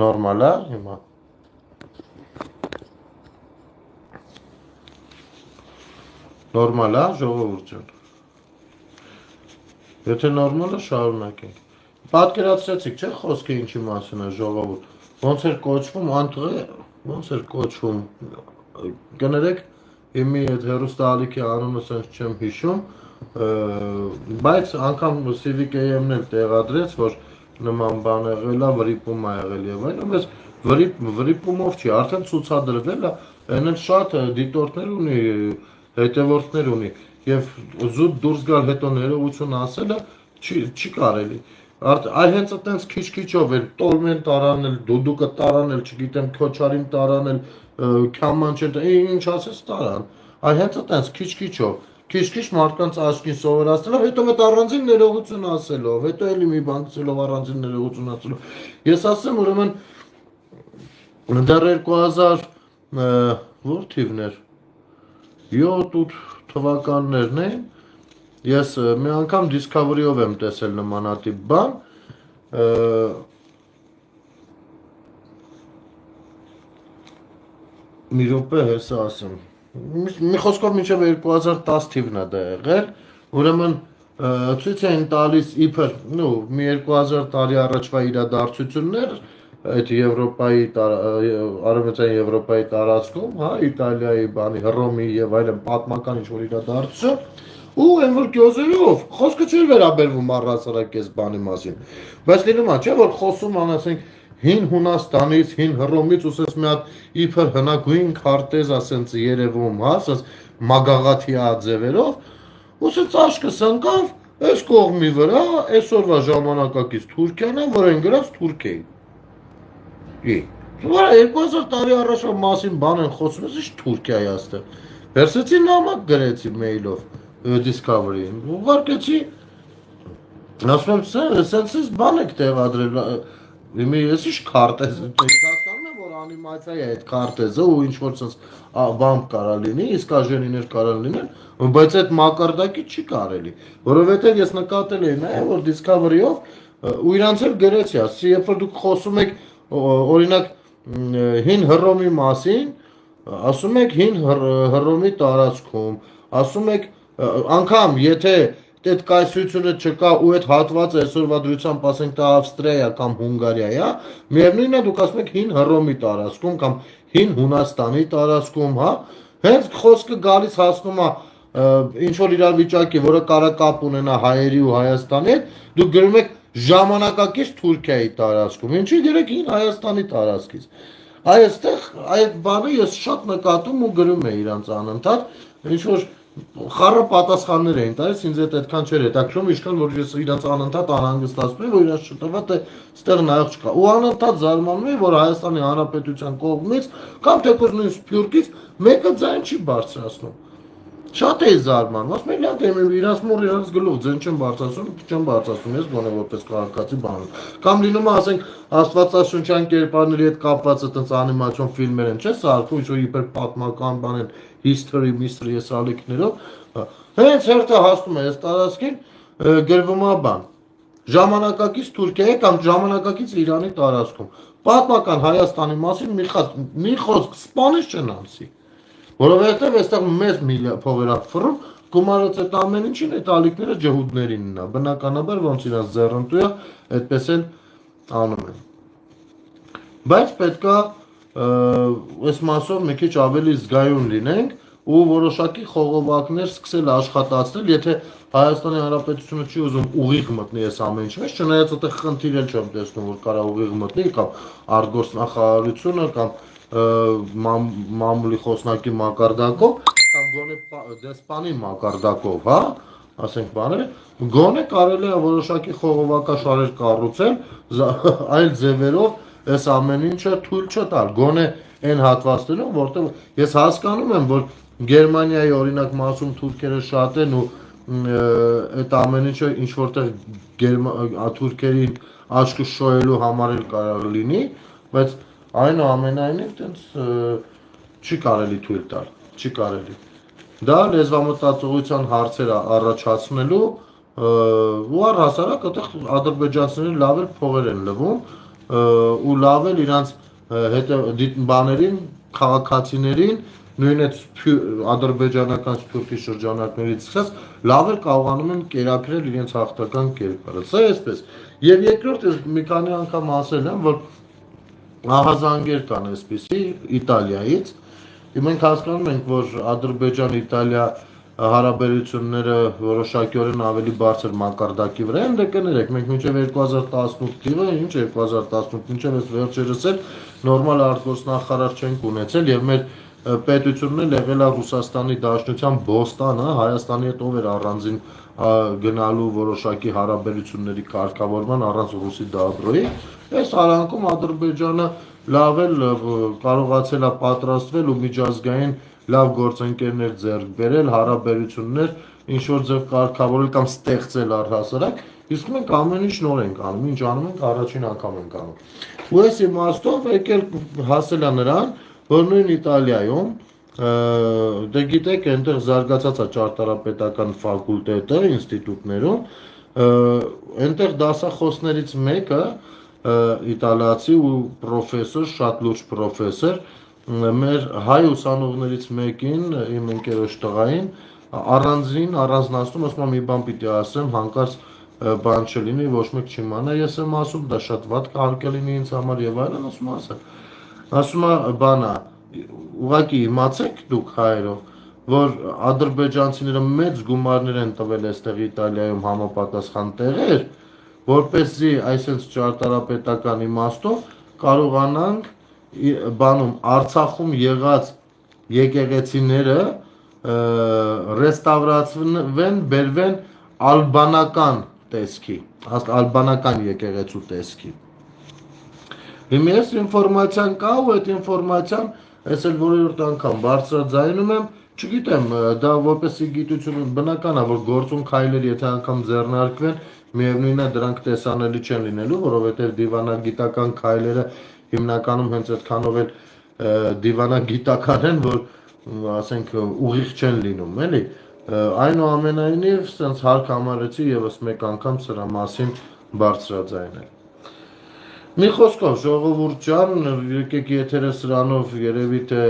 Նորմալ է հիմա։ Նորմալ է, ժողովուրդ ջան։ Եթե նորմալ է, շարունակենք։ Պատկերացրեցիք, չէ՞ խոսքը ինչի մասին է, ժողովուրդ։ Ոնց էր կոչվում, անտղը, ոնց էր կոչվում։ Կներեք, իմի այդ հերոստալիքի անունը sense չեմ հիշում, բայց անգամ Civic AM-ն էլ տեղադրեց, որ նման բան եղել է, վրիպում է եղել եւ այլն, բայց վրիպումով չի, արդեն ցուցադրվել է, այն էլ շատ դիտորդներ ունի, հետևորդներ ունի եւ զուտ դուրս գալ հետո ներողություն ասելը չի կարելի։ Այ հենց այտենց քիչ-քիչով էլ տոլմեն տարանել, դուդուկը տարանել, չգիտեմ, քոչարին տարանել, քամանչեն, ինչ ասես տարան։ Այ հենց այտենց քիչ-քիչով քիչ-քիչ մարդկանց աչքին սովորացնելով, հետո մեծ առանձին ներողություն ասելով, հետո էլի մի բան ասելով առանձին ներողություն ասելով։ Ես ասեմ, ուրեմն դեռ 2000 որ թիվներ 7-8 թվականներն են, ես մի անգամ Discovery-ով եմ տեսել նմանատիպ բան, մի րոպե հեսա ասեմ, մի խոսքով մինչև 2010 թիվն է դա եղել, ուրեմն ցույց էին տալիս իբր, մի 2000 տարի առաջվա իրադարձություններ, այդ Եվրոպայի Արևմտյան Եվրոպայի տարածքում, հա, Իտալիայի բանի, Հռոմի եւ այլն պատմական ինչ-որ իրադարձություն, ու այն որ գյոզերով խոսքը չի վերաբերվում առհասարակ այս բանի մասին, բայց լինում է, չէ՞ որ խոսում են, ասենք, հին Հունաստանից, հին Հռոմից ուսես մի հատ իբր հնագույն քարտեզ ասենց երևում, հա, ասես մագաղաթիա ձևերով, ուսենց աշկս ընկավ, այս կողմի վրա, այսօրվա ժամանակակից Թուրքիան է, որ են գրած Թուրքիայի։ Որ 2000 տարի առաջվա մասին բան են խոսում, ինչ Թուրքիայի աստեղ։ Վերցեցի նամակ գրեցի մեյլով Discovery-ին, ուղարկեցի, ասում եմ, սենց բան եք տեղադրել, ես ինչ քարտեզ, ես հասկանում եմ, որ անիմացիա է այդ քարտեզը ու ինչ որ սենց բան կարա լինի, իսկ աժենիներ կարա լինեն, բայց այդ մակարդակի չի կարելի, որովհետև ես նկատել էի նաև, որ Discovery-ով ու իրանց էլ գրեցի, ասի, երբ որ դուք խոսում եք, օրինակ, հին Հռոմի մասին, ասում եք հին Հռոմի տարածքում, ասում եք, անգամ եթե այդ կայսրությունը չկա ու այդ հատվածը այսօրվա դրությամբ ասենք դա Ավստրիա կամ Հունգարիա է, միևնույնն է դուք ասում եք հին Հռոմի տարածքում կամ հին Հունաստանի տարածքում, հա, հենց խոսքը գալիս հասնում է ինչ որ իրավիճակի, որը կարա կապ ունենա հայերի ու Հայաստանի հետ, դուք գրում եք ժամանակակից Թուրքիայի տարածքում, ինչի գրեք հին Հայաստանի տարածքից։ Այստեղ այդ բանը ես շատ նկատում ու գրում եմ իրանց անընդհատ, ինչ որ խառը պատասխաններ էին տալիս, ինձ այդքան չէր հետաքրքրում, ինչքան որ ես իրանց անընդհատ անհանգստացնում եմ, որ իրանց շտավա թե ստեղ նայող չկա։ Ու անընդհատ զարմանում եմ, որ Հայաստանի Հանրապետության կողմից կամ թեկուզ նույն Սփյուռքից մեկը ձայն չի բարձրացնում։ Շատ էի զարմանում, ասում եմ, լավ եմ, իրանց մոռ իրանց գլուխ ձեն չեմ բարձրացնում, ես գոնե որպես քաղաքացի բան։ Կամ լինում է, ասենք, աստվածաշնչյան կերպարների հետ կապված այդպես անիմացիոն ֆիլմեր են, չէ՞, սարքում, ինչ-որ իբր պատմական բան են, history, mystery եսալիքներով, հենց հերթը հասնում է այս տարածքին, գրվում է բան, ժամանակակից Թուրքիայի կամ ժամանակակից Իրանի տարածքում, պատմական Հայաստանի մասին մի խոսք սպանից չեն անցի, որովհետև այստեղ մեծ փողեր է ֆռում, գումարած այդ ամեն ինչին այդ ալիքները ջհուդներինն է, բնականաբար ոնց իրաց ձեռնտու է, այդպես էլ անում են, բայց պետք է այս մասով մի քիչ ավելի զգայուն լինենք ու որոշակի խողովակներ սկսել աշխատացնել, եթե Հայաստանի Հանրապետությունը չի ուզում ուղիղ մտնի այս ամեն ինչը, չնայած այդտեղ խնդիր էլ չեմ տեսնում, որ կարա ուղիղ մտնի կամ արտգործնախարարությունը կամ մամուլի խոսնակի մակարդակով կամ գոնե դեսպանի մակարդակով, հա, ասենք բաները, գոնե կարելի է որոշակի խողովակաշարեր կառուցել այլ ձևերով այս ամեն ինչը թույլ չտալ, գոնե այն հատվածներում, որտեղ ես հասկանում եմ, որ Գերմանիայի օրինակ մասում թուրքերը շատ են ու այդ ամեն ինչը ինչ որտեղ թուրքերին աչքը շոյելու համար էլ կարող լինի, բայց այնուամենայնիվ տենց չի կարելի թույլ տալ, չի կարելի։ Դա լեզվամտածողության հարցեր առաջացնելու ու առհասարակ այդտեղ ադրբեջանցիները լավ էլ փողեր են լվում ու լավ էլ իրանց բաներին, քաղաքացիներին նույն այդ ադրբեջանական սփյուռքի շրջանակներից սկսած լավ էլ կարողանում են կերակրել իրենց հաղթական կերպարը։ Սա էսպես։ Եվ երկրորդ ես մի քանի անգամ ասել եմ, որ ահազանգեր կան այսպիսի Իտալիայից։ Մենք հասկանում ենք, որ Ադրբեջան-Իտալիա հարաբերությունները որոշակիորեն ավելի բարձր մակարդակի վրա են, դե կներեք, մենք մինչև 2018 թիվը, ինչ 2018, մինչև այս վերջերս էլ նորմալ արտգործնախարար չենք ունեցել եւ մեր պետությունն էլ եղել է Ռուսաստանի Դաշնության Բոստանը, Հայաստանի հետ ով էր առանձին գնալու որոշակի հարաբերությունների կարգավորման առանց ռուսի դադրոյի, այս արանքում Ադրբեջանը լավ էլ կարողացել է պատրաստվել ու միջազգային լավ գործընկերներ ձեռք բերել, հարաբերություններ ինչ որ ձև կարգավորել կամ ստեղծել առհասարակ, իսկ մենք ամեն ինչ նոր ենք անում, ինչ անում ենք առաջին անգամ ենք անում։ Ու այս իմաստով եկել հասել է նրան, որ նույն Իտալիայում դե գիտեք, այնտեղ զարգացած է ճարտարապետական ֆակուլտետը ինստիտուտներում, այնտեղ դասախոսներից մեկը իտալացի ու պրոֆեսոր, շատ լուրջ պրոֆեսոր, մեր հայ ուսանողներից մեկին, իմ ընկերոջ տղային, առանձնացնում, ասում եմ մի բան պիտի ասեմ, հանկարծ բան չլինի, ոչ մեկ չիմանա, ես եմ ասում, դա շատ վատ կարգ լինի ինձ համար եւ այլն, ասում է բանա, ուղղակի իմացեք դուք հայերով, որ ադրբեջանցիները մեծ գումարներ են տվել այստեղ Իտալիայում համապատասխան տեղեր, որպեսզի այսպես ճարտարապետական իմաստով կարողանանք բանում Արցախում եղած եկեղեցիները ռեստավրացվեն, բերվեն ալբանական տեսքի, ալբանական եկեղեցու տեսքի։ Հիմա այս ինֆորմացիան կա ու այդ ինֆորմացիան ես էլ որորդ անգամ բարձրաձայնում եմ, չգիտեմ, դա որպեսի գիտություն բնական է, որ գործուն քայլեր եթե անգամ ձեռնարկվեն, միևնույնն է դրանք տեսանելի չեն լինելու, որովհետև դիվանագիտական քայլերը հիմնականում հենց այդքանով էլ դիվանագիտական են, որ ասենք ուղիղ չեն լինում, էլի։ Այնուամենայնիվ, սենց հարկ համարեցի եւս մեկ անգամ սրա մասին բարձրաձայնել։ Մի խոսքով, ժողովուրդ ջան, եկեք եթերը սրանով երևի թե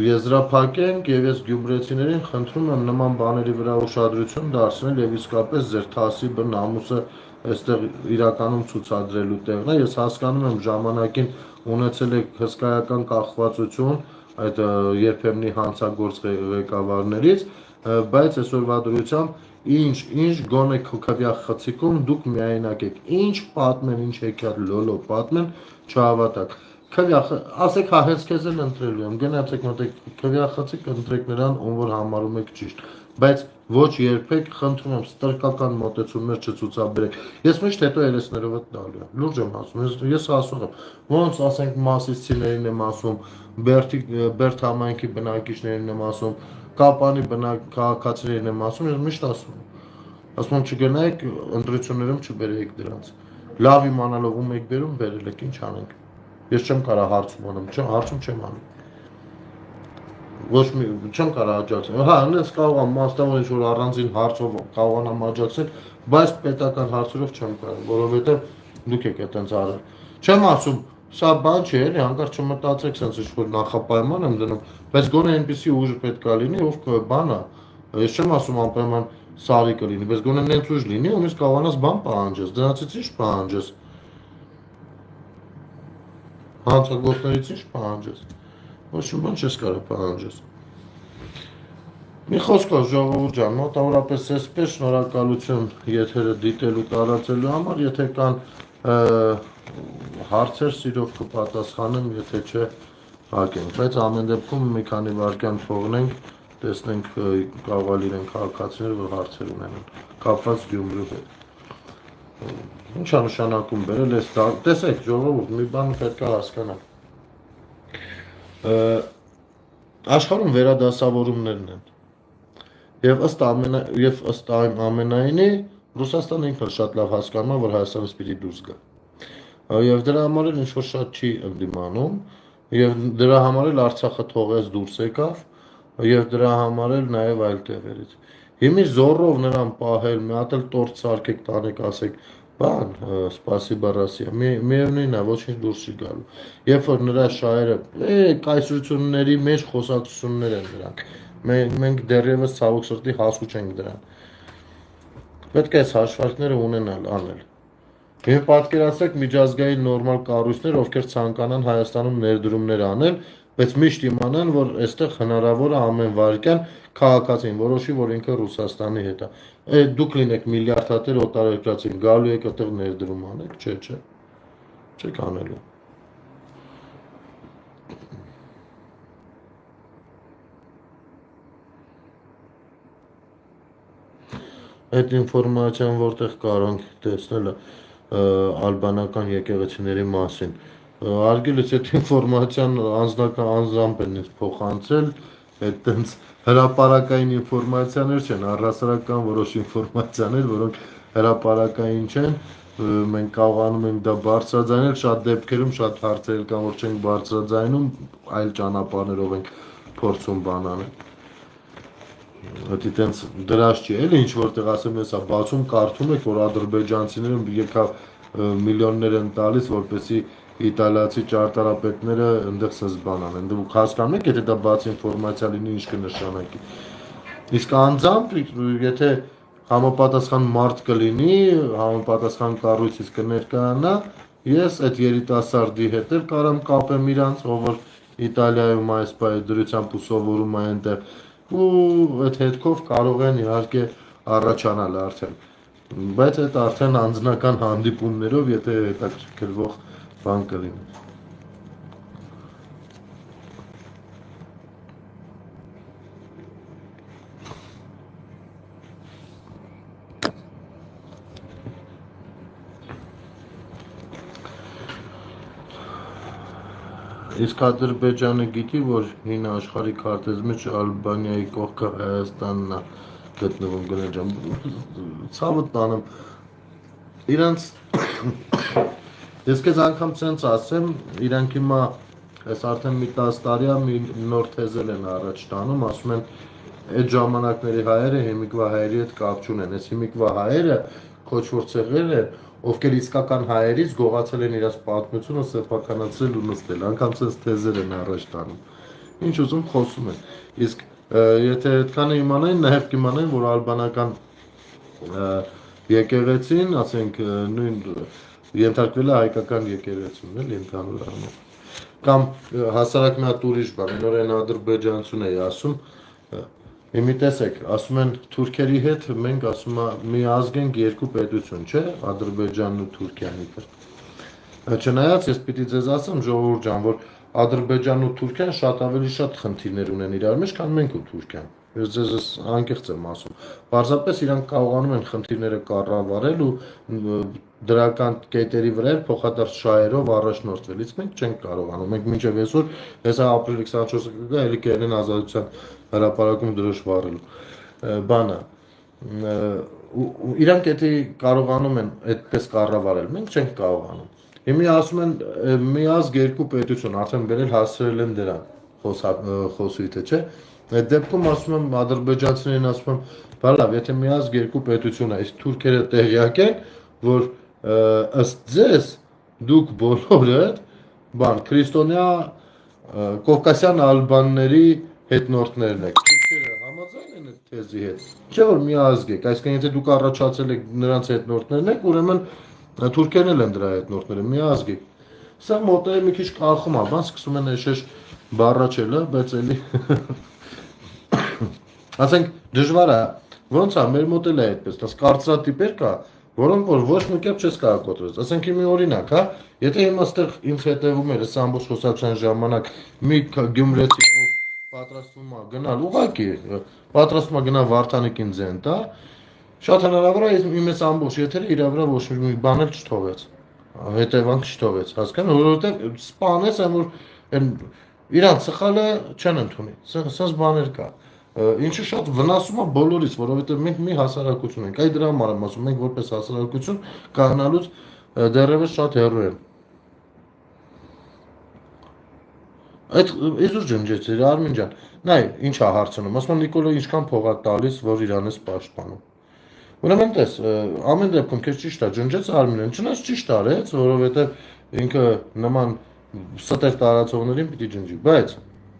եզրափակենք եւ ես գյումրեցիներին խնդրում եմ նման բաների վրա ուշադրություն դարձնել եւ իսկապես ձեր թասիբը նամուսը այստեղ իրականում ցուցադրելու տեղն է։ Ես հասկանում եմ ժամանակին ունեցել եք հսկայական կախվածություն այդ երբեմնի հանցագործ ղեկավարներից, բայց այսօրվա դրությամբ ինչ գոնե քվյա խցիկում դուք միայնակ եք, ինչ պատմեն, ինչ հեքիաթ լոլո պատմեն, չհավատաք։ Քվյա, ասեք հա հենց քեզ էլ ընտրելու եմ, գնացեք մտեք քվյա խցիկ ընտրեք նրան, ում որ համարում եք ճիշտ, բայց ոչ երբեք խնդրում եմ ստրկական մոտեցումներ չցուցաբերեք։ Ես միշտ հետո երեսներով եմ տալու եմ, լուրջ եմ ասում, ես ասում եմ, ոնց ասենք մասիսցիներին եմ ասում, Բերդ համայնքի բնակիչներին եմ ասում, Կապանի քաղաքացիներին եմ ասում, ես միշտ ասում եմ չգնայեք ընտրություններում չբերեք դրանց։ Լավ իմանալով ում եք բերում, բերել եք, ինչ անենք։ Ես չեմ կարող հարցում անեմ, հարցում չեմ անում։ Ոչ մի չեմ կարող աջակցել։ Հա, այնպես կարող եմ մասնավոր ինչ-որ առանձին հարցով կարողանամ աջակցել, բայց պետական հարցերով չեմ կարող, որովհետև դուք եք այդպես արել։ Չեմ ասում, սա բան չէ, էլի հանկարծ չմտածեք, sense ինչ-որ նախապայման եմ դնում, բայց գոնե այնպեսի ուժ պետք է լինի, ով բան է։ Ես չեմ ասում անպայման սարի կլինի, բայց գոնե նենց ուժ լինի, ումից կարողանաս բան պահանջես, դրանցից ինչ պահանջես։ Հանցագործներից ինչ պահանջես։ Ոչ մի բան չես կարող պահանջես։ Մի խոսքով ժողովուրդ ջան, մոտավորապես այսպես շնորհակալություն եթերը դիտելու տարածելու համար, եթե կան հարցեր սիրով կպատասխանեմ, եթե չէ հակենք, բայց ամեն դեպքում մի քանի վայրկյան թողնենք, տեսնենք կարող իրեն քաղաքացիներ, որ հարցեր ունենան, կապված Գյումրու հետ։ Ինչ է նշանակում բերել այս տեսեք ժողովուրդ, մի բան պետք է հասկանալ։ Աշխարհում վերադասավորումներն են։ Եվ ըստ ամենայնի Ռուսաստանը ինքն շատ լավ հասկանում է, որ Հայաստանից պիտի դուրս գա։ Եվ դրա համար էլ ինչ-որ շատ չի ընդդիմանում, եւ դրա համար էլ Արցախը թողեց դուրս եկավ, եւ դրա համար էլ նաեւ այլ տեղերից։ Հիմի զորով նրան պահել, մի հատ էլ տորտ սարքեք, տանեք, ասեք, բան, սպասիբա Ռոսիա, միևնույնն է, ոչինչ դուրս չի գալու։ Երբ որ նրա շահերը, կայսրությունների մեջ խոսակցություններ են դրանք։ Մենք դեռևս ցավոք սրտի հասու չենք դրան։ Պետք է այս հաշվարկները ունենալ, անել։ Եվ պատկերացրեք միջազգային նորմալ կառույցներ, ովքեր ցանկանան Հայաստանում ներդրումներ անել, բայց միշտ իմանան, որ այստեղ հնարավոր է ամեն վարքյան քաղաքացին որոշի, որ ինքը Ռուսաստանի հետ է։ Դուք լինեք միլիարդատեր օտարերկրացին, գալու եք այդտեղ ներդրում անեք, չէ, չեք անելու։ Այդ ինֆորմացիան որտեղ կարող ենք տեսնել ալբանական եկեղեցիների մասին։ Արգելից այդ ինֆորմացիան անձամբ են ինձ փոխանցել, այդ տենց հրապարակային ինֆորմացիաներ չեն, առհասարական որոշ ինֆորմացիաներ, որոնք հրապարակային չեն, մենք կարողանում ենք դա բարձրաձայնել, շատ դեպքերում շատ հարցեր կան, որ չենք բարձրաձայնում, այլ ճանապարհներով ենք փորձում բան անել։ Դի տենց դրած չի, էլի ինչ որտեղ ասեմ ես, բացում կարդում եք, որ ադրբեջանցիները եկավ միլիոններ են տալիս, որպեսզի իտալացի ճարտարապետները այնտեղ սզբան անեն։ Դուք հասկանում եք, եթե դա բաց ինֆորմացիա լինի, ինչ կնշանակի։ Իսկ անձամբ, եթե համապատասխան մարդ կլինի, համապատասխան կառույցից կներկայանա, ես այդ երիտասարդի հետ էլ կարամ կապեմ իրանց, ով որ Իտալիայում այս դրությամբ ու սովորում է այնտեղ ու այդ հետքով կարող են իհարկե առաջանալ արդեն, բայց այդ արդեն անձնական հանդիպումներով, եթե հետաքրքրվող բան կլինի։ Իսկ Ադրբեջանը գիտի, որ հին աշխարհի քարտեզի մեջ Ալբանիայի կողքը Հայաստանն է գտնվում գնաճան։ Ցավը տանեմ։ Իրանց ես քեզ անգամ ցենց ասեմ, իրանք հիմա այս արդեն մի 10 տարի է մի նոր թեզել են առաջ տանում, ասում են այդ ժամանակների հայերը հիմիկվա հայերի հետ կապ չունեն։ Այս հիմիկվա հայերը քոչվոր ցեղերը ովքեր իսկական հայերից գողացել են իրաց պատմությունը սեփականացրել ու նստել, անգամ ցենց թեզեր են առաջ տանում։ Ինչ ուզում խոսում են։ Իսկ եթե այդքանը իմանային, նաև կիմանային, որ ալբանական եկեղեցին, ասենք նույն ենթարկվել է հայկական եկեղեցին, էլ ընդհանուր առմամբ։ Կամ հասարակ մի հատ ուրիշ բան, նորեն ադրբեջանցուն էի ասում, Իմի տեսեք, ասում են թուրքերի հետ մենք ասում մի ազգ ենք երկու պետություն, չէ, Ադրբեջանն ու Թուրքիան իբր։ Չնայած ես պիտի ձեզ ասեմ ժողովուրդ ջան, որ Ադրբեջանն ու Թուրքիան շատ ավելի շատ խնդիրներ ունեն իրար մեջ, քան մենք ու Թուրքիան։ Ես ձեզ անկեղծ եմ ասում։ Պարզապես իրանք կարողանում են խնդիրները կառավարել ու դրական կետերի վրա փոխադարձ շահերով առաջնորդվել։ Իսկ մենք չենք կարողանում։ Մենք մինչև այսօր հեսա ապրիլի 24-ը կգա, ելի կերեն ազատության հրապարակում դրոշ վառելու բանը իրանք եթե կարողանում են այդպես կառավարել, մենք չենք կարողանում։ Հիմա ասում են մի ազգ երկու պետություն, արդեն բերել հասցրել են դրան խոսույթը, չէ։ Այդ դեպքում ասում եմ ադրբեջանցիներին ասում եմ, բա լավ, եթե մի ազգ երկու պետություն է, իսկ թուրքերը տեղյակ են, որ ըստ ձեզ դուք բոլորը բան քրիստոնյա կովկասյան ալբանների հետնորդներն եք։ Թուրքերը համաձայն են այդ թեզի հետ։ Չէ՞ որ մի ազգ եք, այսինքն եթե դուք առաջացել եք նրանց հետնորդներն եք, ուրեմն թուրքերն էլ են դրա հետնորդները, մի ազգ եք։ Սա մոտը մի քիչ կախում է, բան սկսում են էշեշ բառաչելը, բայց էլի Ասենք դժվար է, ոնց է, մեր մոտ էլ է այդպես, դες կարծրատիպեր կա, որոնք որ ոչ մի կերպ չես կարող կոտրել։ Ասենք մի օրինակ, հա, եթե հիմա այստեղ ինձ հետևում էր այս ամբողջ խոսակցության ժամանակ մի գյումրեցի ով պատրաստվում է գնալ, ուղղակի պատրաստվում է գնալ Վարդանիկին ձեն տա, շատ հնարավոր է իմ այս ամբողջ եթերը իր վրա ոչ մի բան էլ չթողեց, հետևանք չթողեց, հասկանու՞մ, որովհետև սպանես այն որ իրանց սխալը չեն ընդունի, սենց բաներ կա, ինչը շատ վնասում է բոլորից, որովհետև մենք մի հասարակություն ենք, այդ դրա համար եմ ասում, մենք որպես հասարակություն կայանալուց դեռևս շատ հեռու ենք։ Այդ իզուր ջնջեցիր Արմին ջան, նայ ինչ է հարցնում, ասում եմ Նիկոլը ինչքան փող է տալիս, որ իրանից պաշտպանում։ Ուրեմն տես, ամեն դեպքում քեզ ճիշտ է ջնջեց Արմինեն, չնայած ճիշտ արեց, որովհետև ինքը նման ստեր տարածողներին պիտի ջնջի, բայց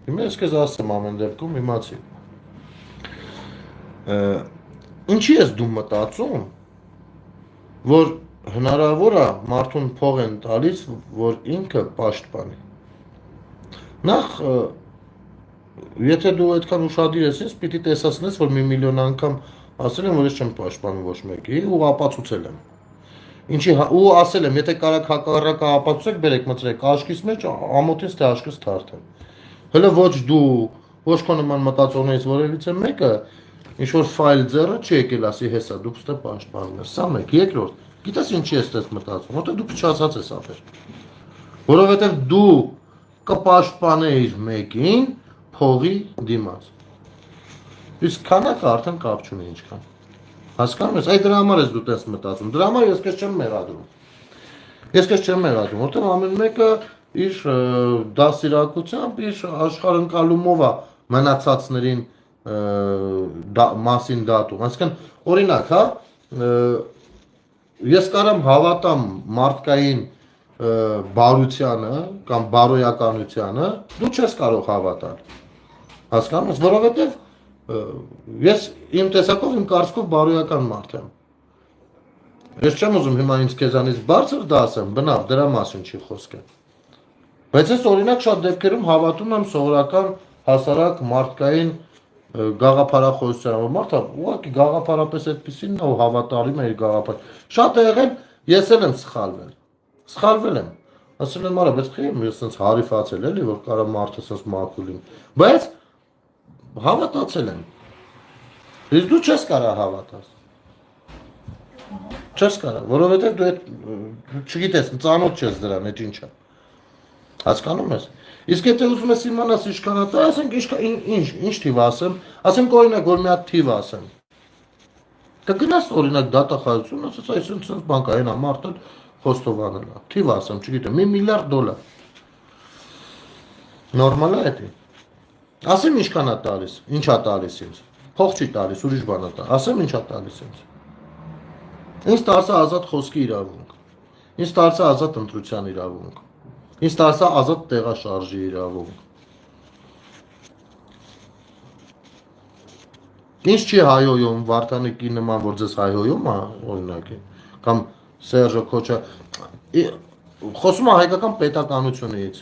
հիմա ես քեզ ասեմ ամեն դեպքում իմացի։ Ինչի ես դու մտածում, որ հնարավոր է մարդուն փող են տալիս, որ ինքը պաշտպանի։ Նախ եթե դու այդքան ուշադիր ես, պիտի տեսածնես, որ մի միլիոն անգամ ասել եմ, որ ես չեմ պաշտպանում ոչ մեկի, ու ապացուցել եմ։ Ինչի ու ասել եմ, եթե կարաք հակառակը ապացուցեք, բերեք մտցրեք աշկից մեջ, ամոթից թե աշկից թարթեն։ Հələ ոչ դու, ոչ քո նման մտածողներից որևիցե մեկը ինչ որ ֆայլ ձեռը չի եկել ասի հեսա դու պստե պաշտպանում ես։ Սա մեկ, երկրորդ, գիտես ինչի ես այդպես մտածում, որտեղ դու փչացած ես ապեր։ Որովհետև դու կպաշտպանեիր մեկին փողի դիմաց։ Իսկ քանակը արդեն կապ չունի ինչքան։ Հասկանում ես, այդ դրա համար ես դու տես մտածում։ Դրա համար ես քեզ չեմ մեղադրում։ Ես քեզ չեմ մեղադրում, որտեղ ամեն մեկը իր դասիրակությամբ, իր աշխարհընկալումով է մնացածներին մասին դատում։ Այսինքն, օրինակ, հա, ես կարամ հավատամ մարդկային բարությանը կամ բարոյականությանը, դու չես կարող հավատալ։ Հասկանում ես, որովհետև ես իմ տեսակով, իմ կարծիքով բարոյական մարդ եմ։ Ես չեմ ուզում հիմա ինձ քեզանից բարձր դասեմ, բնավ, դրա մասին չի խոսքը։ Բայց ես օրինակ շատ դեպքերում հավատում եմ սովորական հասարակ մարդկային գաղափարախոսությանը, մարդը ուղղակի գաղափարապես այդպեսին ու հավատարիմ է իր գաղափար։ Շատ է եղել, ես էլ եմ սխալվել եմ։ Ասել եմ, արա, բայց խիմ ես sense հարիֆացել էլի, որ կարա մարդը sense մաքուլին։ Բայց հավատացել եմ։ Իսկ դու չես կարա հավատաս։ Չես կարա, որովհետև դու այդ չգիտես, ծանոթ չես դրան, այդ ինչա։ Հասկանում ես։ Իսկ եթե ուզում ես իմանաս ինչքան է տա, ասենք ինչ թիվ ասեմ, ասենք օրինակ որ մի հատ թիվ ասեմ։ Կգնաս օրինակ դատախազություն, ասես այսինքն բան կա, այնա մարդը խոստովանել է։ Թիվ ասեմ, չգիտեմ, $1 միլիարդ։ Նորմալ է դա։ Ասեմ ինչքան է տալիս, ինչ է տալիս ինձ։ Փող չի տալիս, ուրիշ բան է տա։ Ասեմ ինչ է տալիս ինձ։ Ինձ տալիս է ազատ խոսքի իրավունք։ Ինձ տալիս է ազատ ընտրության իրավունք։ Ինձ տալիս է ազատ տեղաշարժի իրավունք։ Ինչ չի հայհոյում Վարդանիկի նման, որ ձեզ հայհոյում է, օրինակ, կամ Սերժը Քոչա, խոսում է հայկական պետականությունից։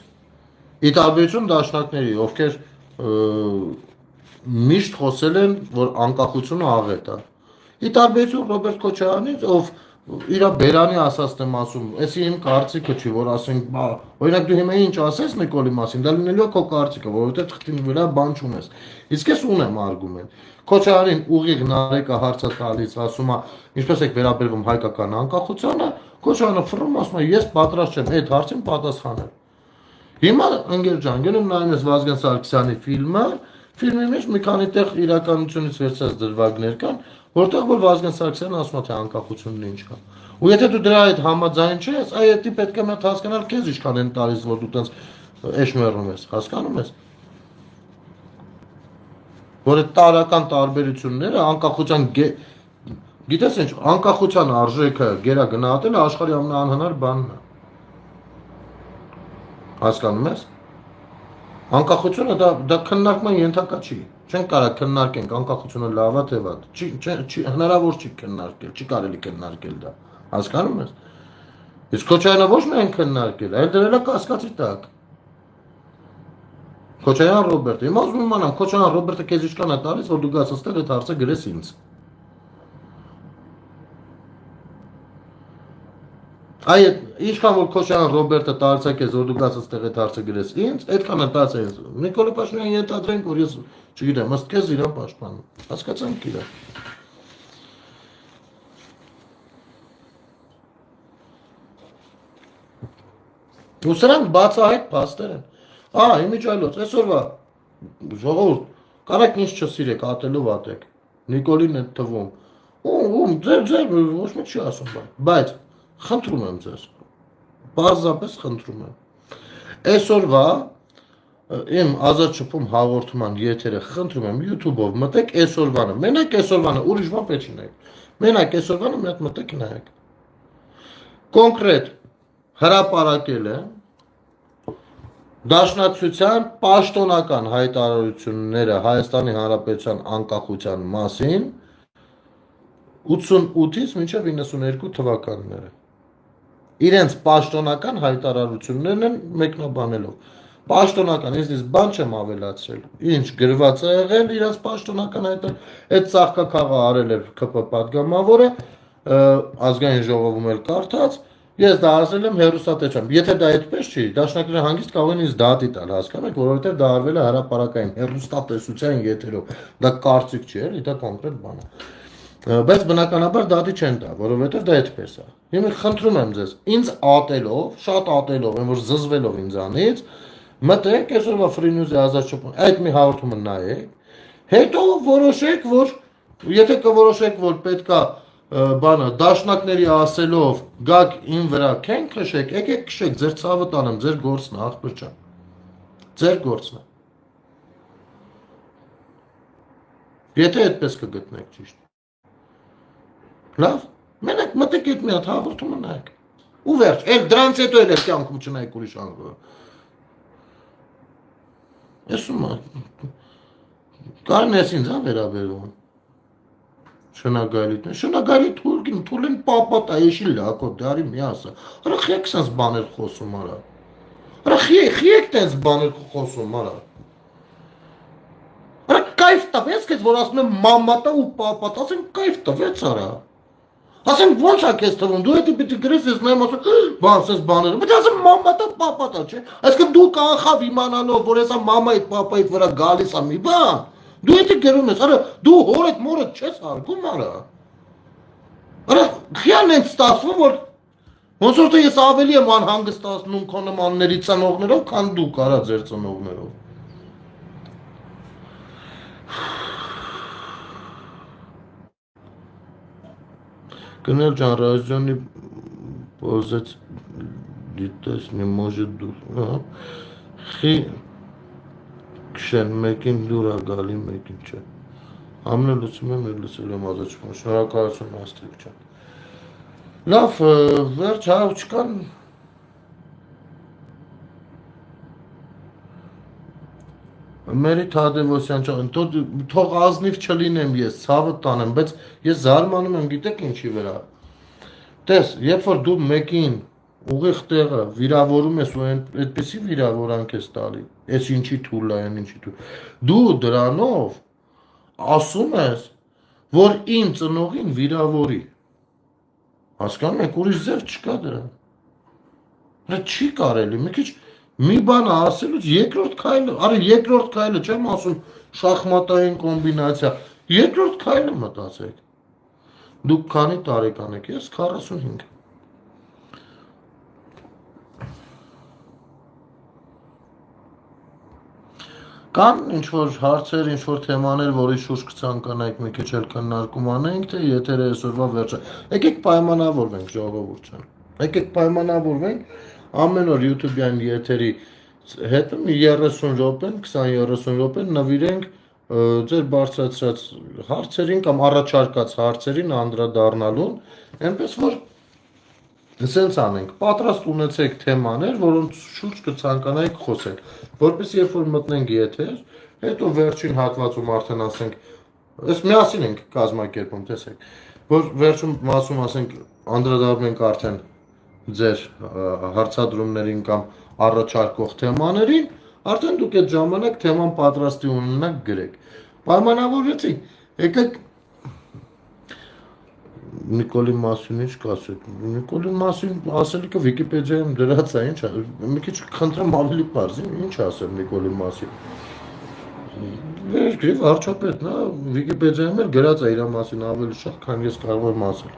Ի տարբերություն դաշնակների, ովքեր միշտ խոսել են, որ անկախությունը աղետ է։ Ի տարբերություն Ռոբերտ Քոչարյանից, ով իր բերանի ասածն եմ ասում, էսի իմ կարծիքը չի, որ ասենք, օրինակ դու հիմա ինչ ասես Նիկոլի մասին, դա լինելու է քո կարծիքը, որովհետև թղթի վրա բան չունես։ Իսկ ես ունեմ արգումենտ։ Քոչարյանին ուղիղ Նարեկը հարցը տալիս, ասում է, ինչպես եք վերաբերվում հայկական անկախությանը, Քոչարյանը ֆռում ասում է, ես պատրաստ չեմ այդ հարցին պատասխանել։ Հիմա ընկեր ջան, գնում նայում ես Վազգեն Սարգսյանի ֆիլմը, ֆիլմի մեջ մի քանի տեղ իրականությունից վերցած դրվագներ կան, որտեղ որ Վազգեն Սարգսյանը ասում է թե անկախությունն ինչ է։ Ու եթե դու դրա հետ համաձայն չես, այդի պետք է մտ հասկանալ քեզ ինչքան են տալիս, որ դու տենց էշմերում ես, հասկանում ես։ Որ այդ տարական տարբերությունները անկախության գիտես ինչ, անկախության արժեքը գերա գնահատելը աշխարհի ամենաանհնար բանն է։ Հասկանում ես։ Անկախությունը դա քննարկման ենթակա չի։ Չեն կարող քննարկենք անկախությունը լավ է թե վատ։ Չի հնարավոր չի քննարկել, չի կարելի քննարկել դա։ Հասկանում ես։ Իսկ Քոչարյանը ոչ միայն քննարկել, այլ դրել է կասկածի տակ։ Քոչարյան Ռոբերտ, հիմա ուզում եմ իմանամ, Քոչարյան Ռոբերտը քեզ ինչքան է տալիս, որ դու գաս այստեղ այդ հարցը գրես ինձ։ Այ ինչքան որ Քոչարյան Ռոբերտը տալիս է քեզ, որ դու գաս այստեղ այդ հարցը գրես ինձ, այդքան է տալիս ինձ։ Նիկոլա Փաշինյանը ենթադրենք, որ ես չգիտեմ, ըստ քեզ իրան պաշտպանում։ Հասկացանք իրար։ Ու սրանք բացահայտ փաստեր են։ Իմիջիայլոց, այսօրվա ժողովուրդ, կարեք ինձ չսիրեք, ատելով ատեք։ Նիկոլին է թվում։ Ձեր ոչ մի չի ասում բան, բայց խնդրում եմ ձեզ։ Պարզապես խնդրում եմ։ Այսօրվա իմ ազատ շփում հաղորդման եթերը խնդրում եմ YouTube-ով մտեք այսօրվանը։ Մենակ այսօրվանը, ուրիշ բան պետք չի նայեք։ Մենակ այսօրվանը մի հատ մտեք նայեք։ Կոնկրետ հրապարակել է Դաշնակցության պաշտոնական հայտարարությունները Հայաստանի Հանրապետության անկախության մասին 88-ից մինչև 92 թվականները։ Իրենց պաշտոնական հայտարարություններն են մեկնաբանելով։ Պաշտոնական, ինձ բան չեմ ավելացրել։ Ինչ գրված է եղել իրենց պաշտոնական այդ ծաղկակաղը արել էր ԿՊ պատգամավորը, ազգային ժողովում էլ կարդաց։ Ես դա ասել եմ հերոստատեսությամբ։ Եթե դա այդպես չի, դաշնակցությունը հանգիստ կարող են ինձ դատի տալ, հասկանու եք, որովհետև դա արվել է հրապարակային հերոստատեսության եթերով։ Դա կարծիք չի, էլի, դա կոնկրետ բան է։ Բայց բնականաբար դատի չեն տա, որովհետև դա այդպես է։ Հիմա խնդրում եմ ձեզ, ինձ ատելով, շատ ատելով, որ զզվելով ինձանից, մտեք այսօրվա Free News-ի ազատ շփում, այդ մի հաղորդումը նայեք, հետո որոշեք, որ եթե կորոշեք, որ պետքա բանը դաշնակների ասելով գաք ին վրա քեն քշեք, եկեք քշեք, ձեր ցավը տանեմ, ձեր գործն է, ախպեր ջան։ Ձեր գործն է։ Եթե այդպես կգտնեք ճիշտ։ Լավ, մենակ մտեք այդ մի հատ հաղորդումը նայեք։ Ու վերջ, այդ դրանց հետո էլ կյանքում չնայեք ուրիշ անգամ։ Ասում եմ, կարն ես ինձ վերաբերվում։ Շնագալի թուլին պապատ այշի լակո դարի միասը։ Արա խիեք սենց բաներ խոսում արա։ Արա խիեք տենց բաներ խոսում արա։ Արա կայֆ տվեց քեզ, որ ասում եմ մամատա ու պապատ, ասեմ կայֆ տվեց արա։ Ասեմ ոնց է քեզ թվում, դու եթե պիտի գրես ես նայում ասում, բան սենց բաները, բայց ասեմ մամատա պապատա, չէ։ Այսինքն դու կանխավ իմանալով, որ հեսա մամայիդ պապայիդ վրա գալիս է մի բան։ Դու եթե գրում ես, արա դու հորդ մորդ չես հարգում արա։ Արա խիան են ստացվում, որ ոնց որ ես ավելի եմ անհանգստացնում քո նմանների ծնողներով, քան դու կարա ձեր ծնողներով։ Գնել ջան, ռադիոնի պոզեց դիտես не может դու։ Խի քշեն մեկին դուր է գալի, մեկին չէ։ Ամենը լսում եմ, լսել եմ ազատ շփում։ Շնորհակալություն Աստղիկ ջան։ Լավ, վերջ հարավ չկան։ Մերի Թադևոսյան ջան, թող ազնիվ չլինեմ ես, ցավը տանեմ, բայց ես զարմանում եմ, գիտեք ինչի վրա։ Տես, երբ որ դու մեկին ուղիղ տեղը վիրավորում ես ու այդպեսի վիրավորանք ես տալի, այս ինչի թույլ է, ինչի թույլ։ Դու դրանով ասում ես, որ իմ ծնողին վիրավորի։ Հասկանում եք, ուրիշ ձև չկա դրան։ Դա չի կարելի, մի քիչ մի բան ասելուց երկրորդ քայլը, արի երկրորդ քայլը չեմ ասում շախմատային կոմբինացիա, երկրորդ քայլը մտածեք։ Դուք քանի տարեկան եք, ես 45։ Կան ինչ-որ հարցեր, ինչ-որ թեմաներ, որի շուրջ կցանկանայիք մի քիչ էլ քննարկում անենք, թե եթերը այսօրվա վերջը։ Եկեք պայմանավորվենք ժողովուրդ ջան։ Եկեք պայմանավորվենք ամեն օր YouTube-յան եթերի հետ մի 30 րոպեն, 20-30 րոպեն նվիրենք ձեր բարձրացրած հարցերին կամ առաջարկած հարցերին անդրադառնալուն, այնպես որ սենց անենք, պատրաստ ունեցեք թեմաներ, որոնց շուրջ կցանկանայիք խոսել, որպես երբ որ մտնենք եթեր, հետո վերջին հատվածում արդեն ասենք, այս միասին ենք կազմակերպում, տեսեք, որ վերջում մասում ասենք անդրադառնանք արդեն ձեր հարցադրումներին կամ առաջարկող թեմաներին, Արդեն դուք այդ ժամանակ թեման պատրաստի ունենաք գրեք։ Պայմանավորեցի, եկեք Նիկոլի մասին ինչ կասեք։ Նիկոլի մասին ասելիքը Վիկիպեդիայում դրած է, ինչ է։ Մի քիչ խնդրեմ ավելի բարձր, ինչ ասեմ Նիկոլի մասին։ Գրիվ արչապետ, նա Վիկիպեդիայում էլ գրած է իր մասին ավելի շատ, քան ես կարող եմ ասել։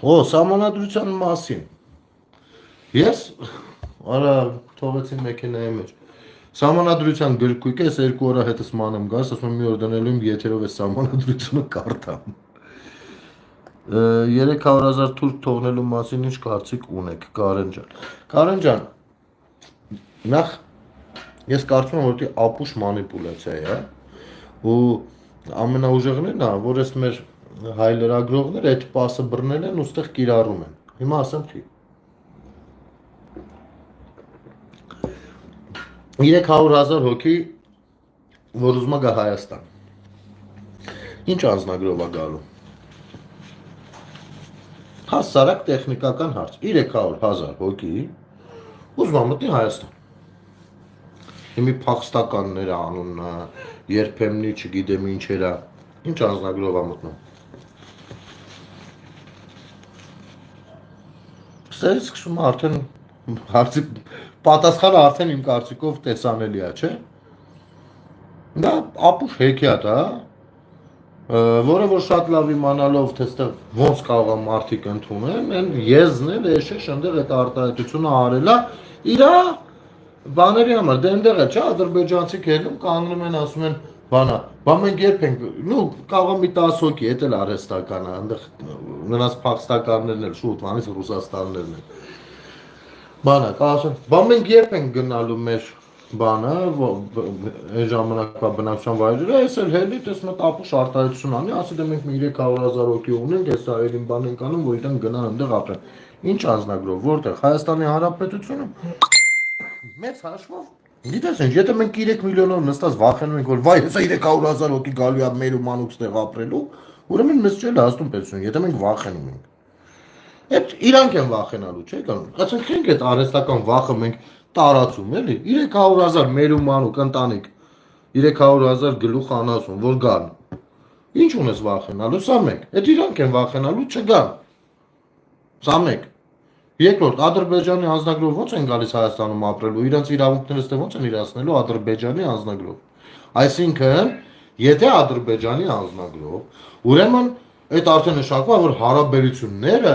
Սահմանադրության մասին։ Ես արա թողեցի մեքենայի մեջ։ Սահմանադրության գրքույկը ես 2 օր հետս մանեմ գաս, ասում եմ մի օր դնելու եմ եթերով է սահմանադրությունը կարդամ։ 300,000 թուրք թողնելու մասին ինչ կարծիք ունեք, Կարեն ջան։ Կարեն ջան, նախ ես կարծում եմ, որ դա ապուշ մանիպուլյացիա է, ու ամենաուժեղներն է, որ ես մեր հայ լրագրողները այդ պասը բռնել են ու ստեղ կիրառում են։ Հիմա ասեմ թի։ 300,000 հոգի, որ ուզում է գա Հայաստան։ Ինչ անձնագրով է գալու։ Հասարակ տեխնիկական հարց։ 300,000 հոգի ուզում է մտնի Հայաստան։ Հիմի փախստականներ անունը, երբեմնի չգիտեմ ինչերա, ինչ անձնագրով է մտնում։ Ստերից սկսում է արդեն հարցի պատասխանը արդեն իմ կարծիքով տեսանելի է, չէ՞։ Դա ապուշ հեքիաթ է, որը որ շատ լավ իմանալով թե ստեղ ոնց կարող է մարդիկ ընդունեն, այն եզն է վեշեշ ընդեղ այդ արտահայտությունը արելա իրա բաների համար, դե ընդեղ է, չէ՞, ադրբեջանցիք ելնում կանգնում են ասում են բանա, բա մենք երբ ենք, կարող է մի 10 հոգի, էդ էլ արհեստական է, ընդեղ նրանց փախստականներն էլ շուտ վանից Ռուսաստաններն են։ Բանա, ասում, բա մենք երբ ենք գնալու մեր բանը, այն ժամանակվա բնակչության վայրերը, ես էլ հելի տեսնում եմ ապուշ արտահայտություն անի, ասի դե մենք մի 300,000 հոգի ունենք, այս այլին բան ենք անում, որ իրեն գնան ընդեղ ապրեն։ Ինչ անձնագրով, որտեղ Հայաստանի Հանրապետությունը մեծ հաշվով գիտես ինչ, եթե մենք 3 միլիոնով նստած վախենում ենք, որ վայ, հեսա 300,000 հոգի գալու է մեր ու մանուկ ստեղ ապրելու, ուրեմն մեզ չէ լաստում պետություն, եթե մենք վախենում ենք։ Այդ իրանք են վախենալու, չէ՞ կան։ Ասենք ենք այդ արհեստական վախը մենք տարածում, էլի։ 300,000 մեր ու մանուկ ընտանիք 300,000 գլուխ անասուն, որ գան։ Ինչ ունես վախենալու, սա մեկ։ Այդ իրանք են վախենալու, չգան։ Սա մեկ։ Երկրորդ, Ադրբեջանի անձնագրով ո՞նց են գալիս Հայաստանում ապրելու, իրենց իրավունքները ստե ո՞նց են իրացնելու Ադրբեջանի անձնագրով։ Այսինքն, եթե Ադրբեջանի անձնագրով, ուրեմն այդ արդեն նշանակում է, որ հարաբերությունները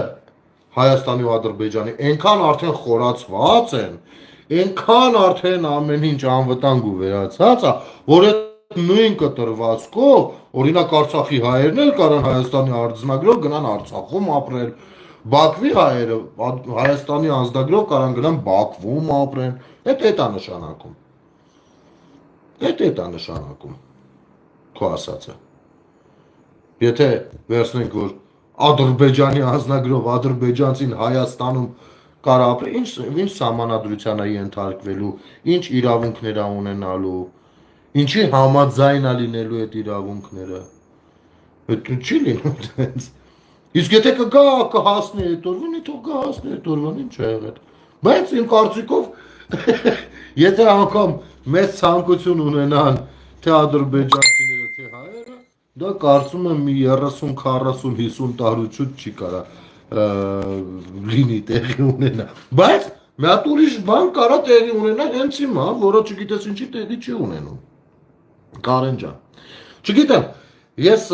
Հայաստանի ու Ադրբեջանի այնքան արդեն խորացված են, այնքան արդեն ամեն ինչ անվտանգ ու վերացած է, որ այդ նույն կտրվածքով, օրինակ Արցախի հայերն էլ կարան Հայաստանի անձնագրով գնան Արցախում ապրել, Բաքվի հայերը Հայաստանի անձնագրով կարան գնան Բաքվում ապրեն, այդ է նշանակում։ Այդ է նշանակում։ Քո ասածը։ Եթե վերցնենք, որ Ադրբեջանի անձնագրով ադրբեջանցին Հայաստանում կարա ապրի, ինչ սահմանադրության է ենթարկվելու, ինչ իրավունքներ է ունենալու, ինչի համաձայն է լինելու այդ իրավունքները։ Այդ չի լինում այդպես։ Իսկ եթե կգա կհասնի այդ օրվան, թող կհասնի այդ օրվան, ինչ է եղել։ Բայց իմ կարծիքով, եթե անգամ մեծ ցանկություն ունենան թե ադրբեջանցիները, թե հայերը, դա կարծում եմ մի 30, 40, 50 տարուց չի կարա լինի տեղի ունենա։ Բայց մի հատ ուրիշ բան կարա տեղի ունենա հենց հիմա, որը չգիտես ինչի տեղի չի ունենում։ Կարեն ջան։ Չգիտեմ, ես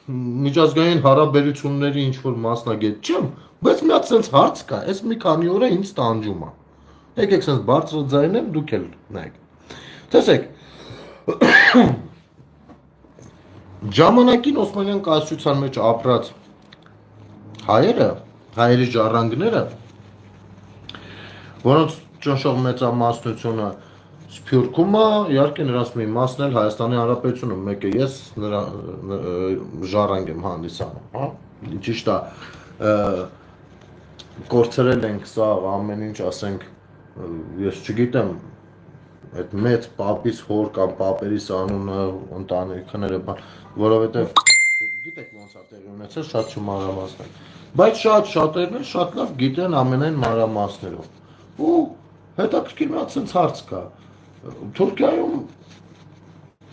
միջազգային հարաբերությունների ինչ որ մասնագետ չեմ, բայց մի հատ sense հարց կա, այս մի քանի օր է ինձ տանջում է։ Եկեք sense բարձր ձայնեմ, դուք էլ նայեք։ Տեսեք, ժամանակին Օսմանյան կայսրության մեջ ապրած հայերը, հայերի ժառանգները, որոնց ճնշող մեծամասնությունը Սփյուռքում է, իհարկե նրանց մի մասն էլ Հայաստանի Հանրապետությունում, մեկը ես նրա ժառանգ եմ հանդիսանում, հա։ Ճիշտ է, կորցրել ենք սա ամեն ինչ, ասենք, ես չգիտեմ, այդ մեծ պապից հոր կամ պապերիս անունը, ընտանիքները, որովհետև Գիտեք ոնց է տեղի ունեցել, շատ չմանրամասն են։ Բայց շատերն են շատ լավ գիտեն ամենայն մանրամասներով։ Ու հետաքրքիր մի հատ sense հարց կա։ Թուրքիայում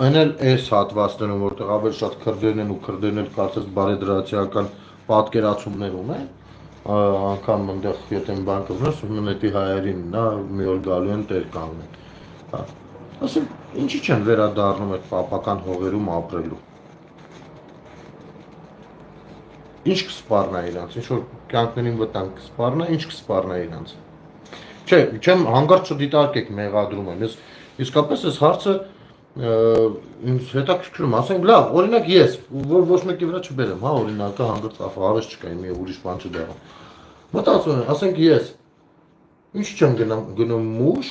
այն էլ այս հատվածներում, որտեղ ավելի շատ քրդերն են ու քրդերն էլ կարծես բարեդրացիական պատկերացումներ ունեն, անգամ այնտեղ եթե մի բան կգնաս, ունենետի հայերին նա մի օր գալու են տեր կանգնեն։ Հա։ Ասեմ, ինչի չեն վերադառնում այդ պապական հողերում ապրելու։ Ինչ կսպառնա իրանց, ինչ որ կյանքներին վտանգ կսպառնա, ինչ կսպառնա իրանց։ Չէ, չեմ հանգարց չդիտարկեք մեղադրում եմ։ Ես իսկապես այս հարցը ինձ հետաքրքրում, ասենք լավ, օրինակ ես, որ ոչ մեկի վրա չբերեմ, հա, օրինակը հանգարց հավես չկա, մի ուրիշ բան չդեղամ։ Մտածում եմ, ասենք ես, ինչ չեմ գնում մուշ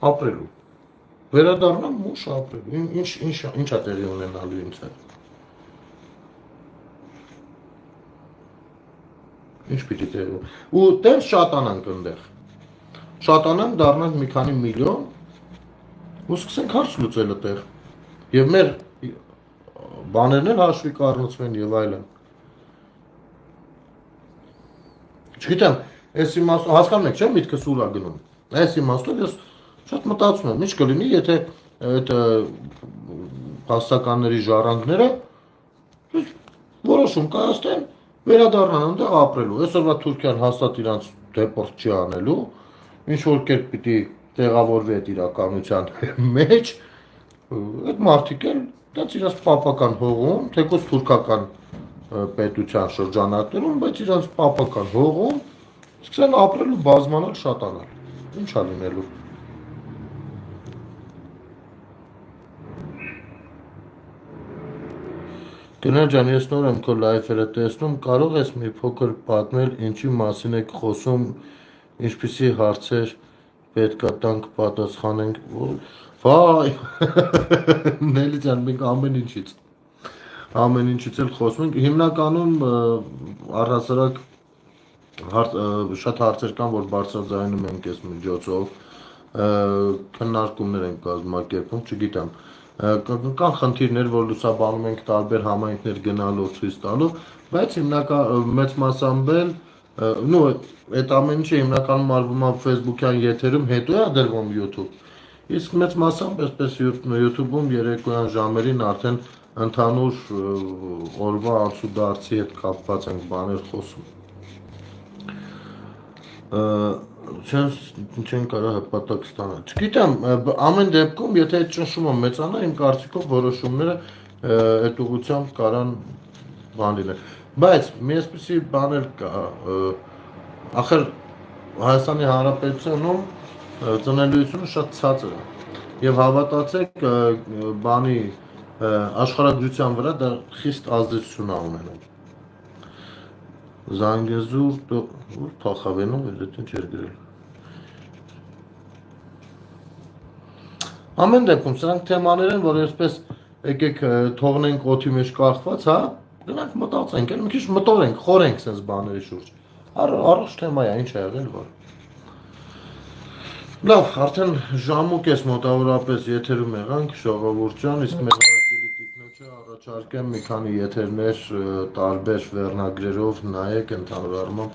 ապրելու։ Վերադառնամ մուշ ապրելու։ Ինչա տեղի ունենալու ինձ հետ։ Ինչ պիտի տեղի։ Ու տենց շատանանք այնտեղ։ Շատանանք դառնանք մի քանի միլիոն ու սկսենք հարց լուծել այդտեղ։ Եվ մեր բաներն էլ հաշվի կառուցվեն եւ այլն։ Չգիտեմ, այս իմաստով հասկանում եք, չէ՞, միտքս ուր է գնում։ Այս իմաստով ես շատ մտածում եմ, ինչ կլինի, եթե այդ փաստականների ժառանգները որոշում կայացնեն վերադառնան այնտեղ ապրելու։ Այսօրվա Թուրքիան հաստատ իրանց դեպորտ չի անելու, ինչ որ կերպ պիտի տեղավորվի այդ իրականության մեջ, այդ մարդիկ էլ դից իրանց պապական հողում, թեկուզ թուրքական պետության շրջանակներում, բայց իրանց պապական հողում սկսեն ապրելու բազմանալ շատանալ։ Ինչ է լինելու։ Գնա ջան, ես նոր եմ քո լայֆերը տեսնում, կարող ես մի փոքր պատմել ինչի մասին եք խոսում, ինչպիսի հարցեր պետք է տանք պատասխանենք։ Վայ, Նելի ջան, մենք ամեն ինչից էլ խոսում ենք։ Հիմնականում առհասարակ շատ հարցեր կան, որ բարձրաձայնում ենք այս միջոցով, քննարկումներ ենք կազմակերպում, չգիտեմ։ Կան խնդիրներ, որ լուսաբանում ենք տարբեր համայնքներ գնալով ցույց տալով, բայց հիմնական մեծ մասամբ էլ այդ ամեն ինչը հիմնականում արվում է Facebook-յան եթերում, հետո է դրվում YouTube։ Իսկ մեծ մասամբ այսպես YouTube-ում երեկոյան ժամերին արդեն ընդհանուր օրվա անցուդարձի հետ կապված ենք բաներ խոսում։ Չեն կարող հպատակ ստանալ։ Չգիտեմ, ամեն դեպքում, եթե այդ ճնշումը մեծանա, իմ կարծիքով որոշումները այդ ուղղությամբ կարան բան լինել։ Բայց մի այսպիսի բաներ կա, ախր Հայաստանի Հանրապետությունում ծնելիությունը շատ ցածր է։ Եվ հավատացեք, բանի աշխարհագրության վրա դա խիստ ազդեցություն է ունենում։ Զանգեզուր ուր փախավենով էր, դա ինչ էր գրել։ Ամեն դեպքում սրանք թեմաներ են, որ այսպես եկեք թողնենք օդի մեջ կախված, հա, գնանք մտածենք, մի քիչ մտորենք, խորենք sense բաների շուրջ։ Առողջ թեմա է, ինչ է եղել, որ։ Լավ, արդեն ժամուկ ես մոտավորապես եթերում եղանք, ժողովուրդ ջան, իսկ մեր հարգելի տիկնոջը առաջարկեմ մի քանի եթերներ տարբեր վերնագրերով նայեք, ընդհանուր առմամբ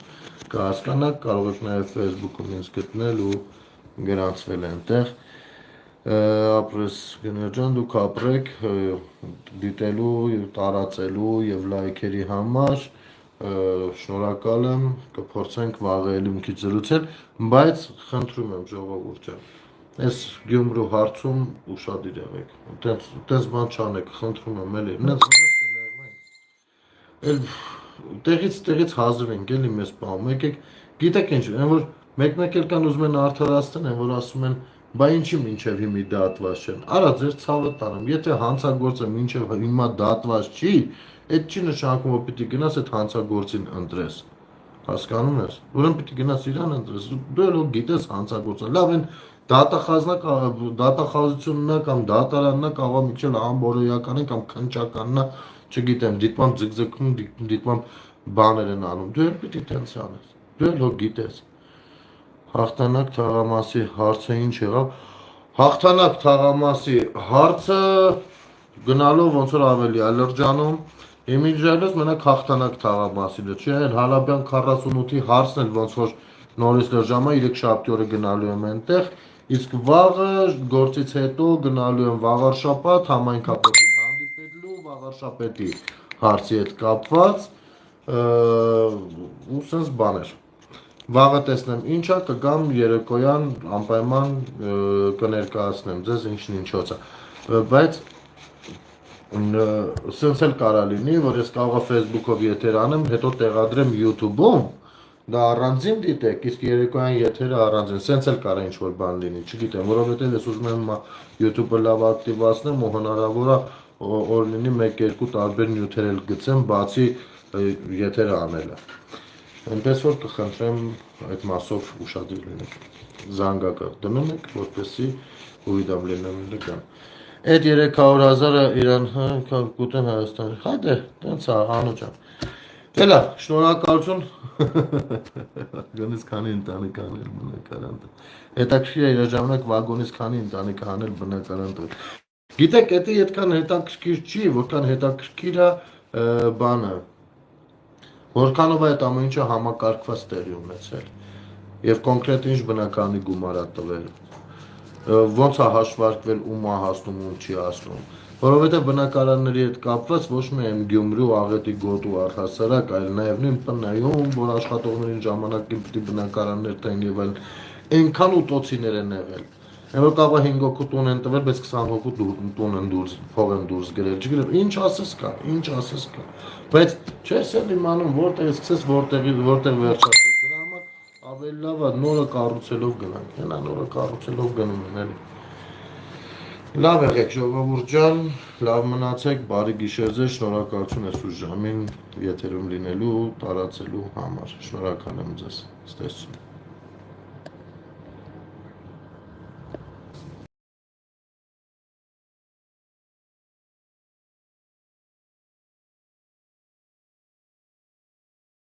կհասկանաք, կարող եք նաև Facebook-ում ինձ գտնել ու գրանցվել այնտեղ։ Ապրես գներջան, դուք ապրեք դիտելու, տարածելու եւ լայքերի համար, շնորհակալ եմ, կփորձենք վաղը էլի մի քիչ զրուցել, բայց խնդրում եմ ժողովուրդ ջան, այս Գյումրու հարցում ուշադիր եղեք, տես բան չանեք, խնդրում եմ էլի, տեղից հազիվ ենք էլի մեզ պահում, եկեք, գիտեք ինչ, այն որ մեկ-մեկ էլ կան ուզում են արդարացնեն, այն որ ասում են բա ինչի մինչև հիմի դատված չեն։ Արա ձեր ցավը տանեմ, եթե հանցագործը մինչև հիմա դատված չի, այդ չի նշանակում, որ պիտի գնաս այդ հանցագործին ընտրես։ Հասկանում ես։ Ուրեմն պիտի գնաս իրան ընտրես։ Դու էլ գիտես հանցագործը։ Լավ են դատախազությունն է կամ դատարանն է կարող միչել ամբողջական կամ քննչականն է, չգիտեմ, դիտմամբ ձգձգում, դիտմամբ բաներ են անում։ Դու էլ պիտի տենց անես։ Դու էլ գիտես։ Հաղթանակ թաղամասի հարցը ինչ եղավ։ Հաղթանակ թաղամասի հարցը գնալով ոնց որ ավելի է լրջանում, իմիջիալս մենակ հաղթանակ թաղամասինը, չէ, Հալաբյան 48-ի հարցն էլ ոնց որ նորից լրջամա 3 շաբթի օրը գնալու եմ այնտեղ, իսկ վաղը գործից հետո գնալու եմ Վաղարշապատ համայնքապետին հանդիպելու Վաղարշապետի հարցի հետ կապված ու սենց բաներ։ Վաղը տեսնեմ ինչա, կգամ երեկոյան անպայման կներկայացնեմ ձեզ ինչն ինչոց է, բայց սենց էլ կարա լինի, որ ես կարող Facebook-ով եթեր անեմ, հետո տեղադրեմ YouTube-ում, դա առանձին դիտեք, իսկ երեկոյան եթերը առանձին, սենց էլ կարա ինչ-որ բան լինի, չգիտեմ, որովհետև ես ուզում եմ YouTube-ը լավ ակտիվացնեմ ու հնարավոր է որ լինի 1-2 տարբեր նյութեր էլ գցեմ, բացի եթերը անելը։ Այնպես որ կխնդրեմ այդ մասով ուշադիր լինեք, զանգակը դնում եք, որպեսզի ուվիդամ լինեմ դրան։ Այդ 300,000-ը իրան կուտեն Հայաստան, հա դե, տենց է, Հանո ջան։ Դելա, շնորհակալություն, վագոնից քանի ընտանիք անել բնակարան տեղ, հետաքրքիր է իր ժամանակ վագոնից քանի ընտանիք անել բնակարան տեղ։ Գիտեք, դա այդքան հետաքրքիր չի, որքան հետաքրքիր է բանը, որքանով այդ ամեն ինչը համակարգված տեղի ունեցել եւ կոնկրետ ինչ բնակարանի գումար է տվել, ոնց է հաշվարկվել, ում է հասնում, ում չի հասնում, որովհետեւ բնակարանների հետ կապված ոչ միայն Գյումրու, Աղետի, Գոտու առհասարակ, այլ նաեւ նույն ՊՆ-ում, որ աշխատողներին ժամանակին պետք է բնակարաններ տային եւ այլն, այնքան ուտոցիներ են եղել։ Որ կարող է 5 հոգու տուն են տվել, բայց 20 հոգու տուն են դուրս, փող են դուրս գրել, չգիտեմ, ինչ ասես կա, բայց չես էլ իմանում որտեղ սկսես, որտեղ վերջացես, դրա համար ավելի լավ է նորը կառուցելով գնանք, հենա նորը կառուցելով գնում են էլի։ Լավ եղեք ժողովուրդ ջան, լավ մնացեք, բարի գիշեր ձեզ, շնորհակալություն այսօր ժամին եթերում լինելու, տարածելու համար, շնորհակալ եմ ձեզ, ստեսություն։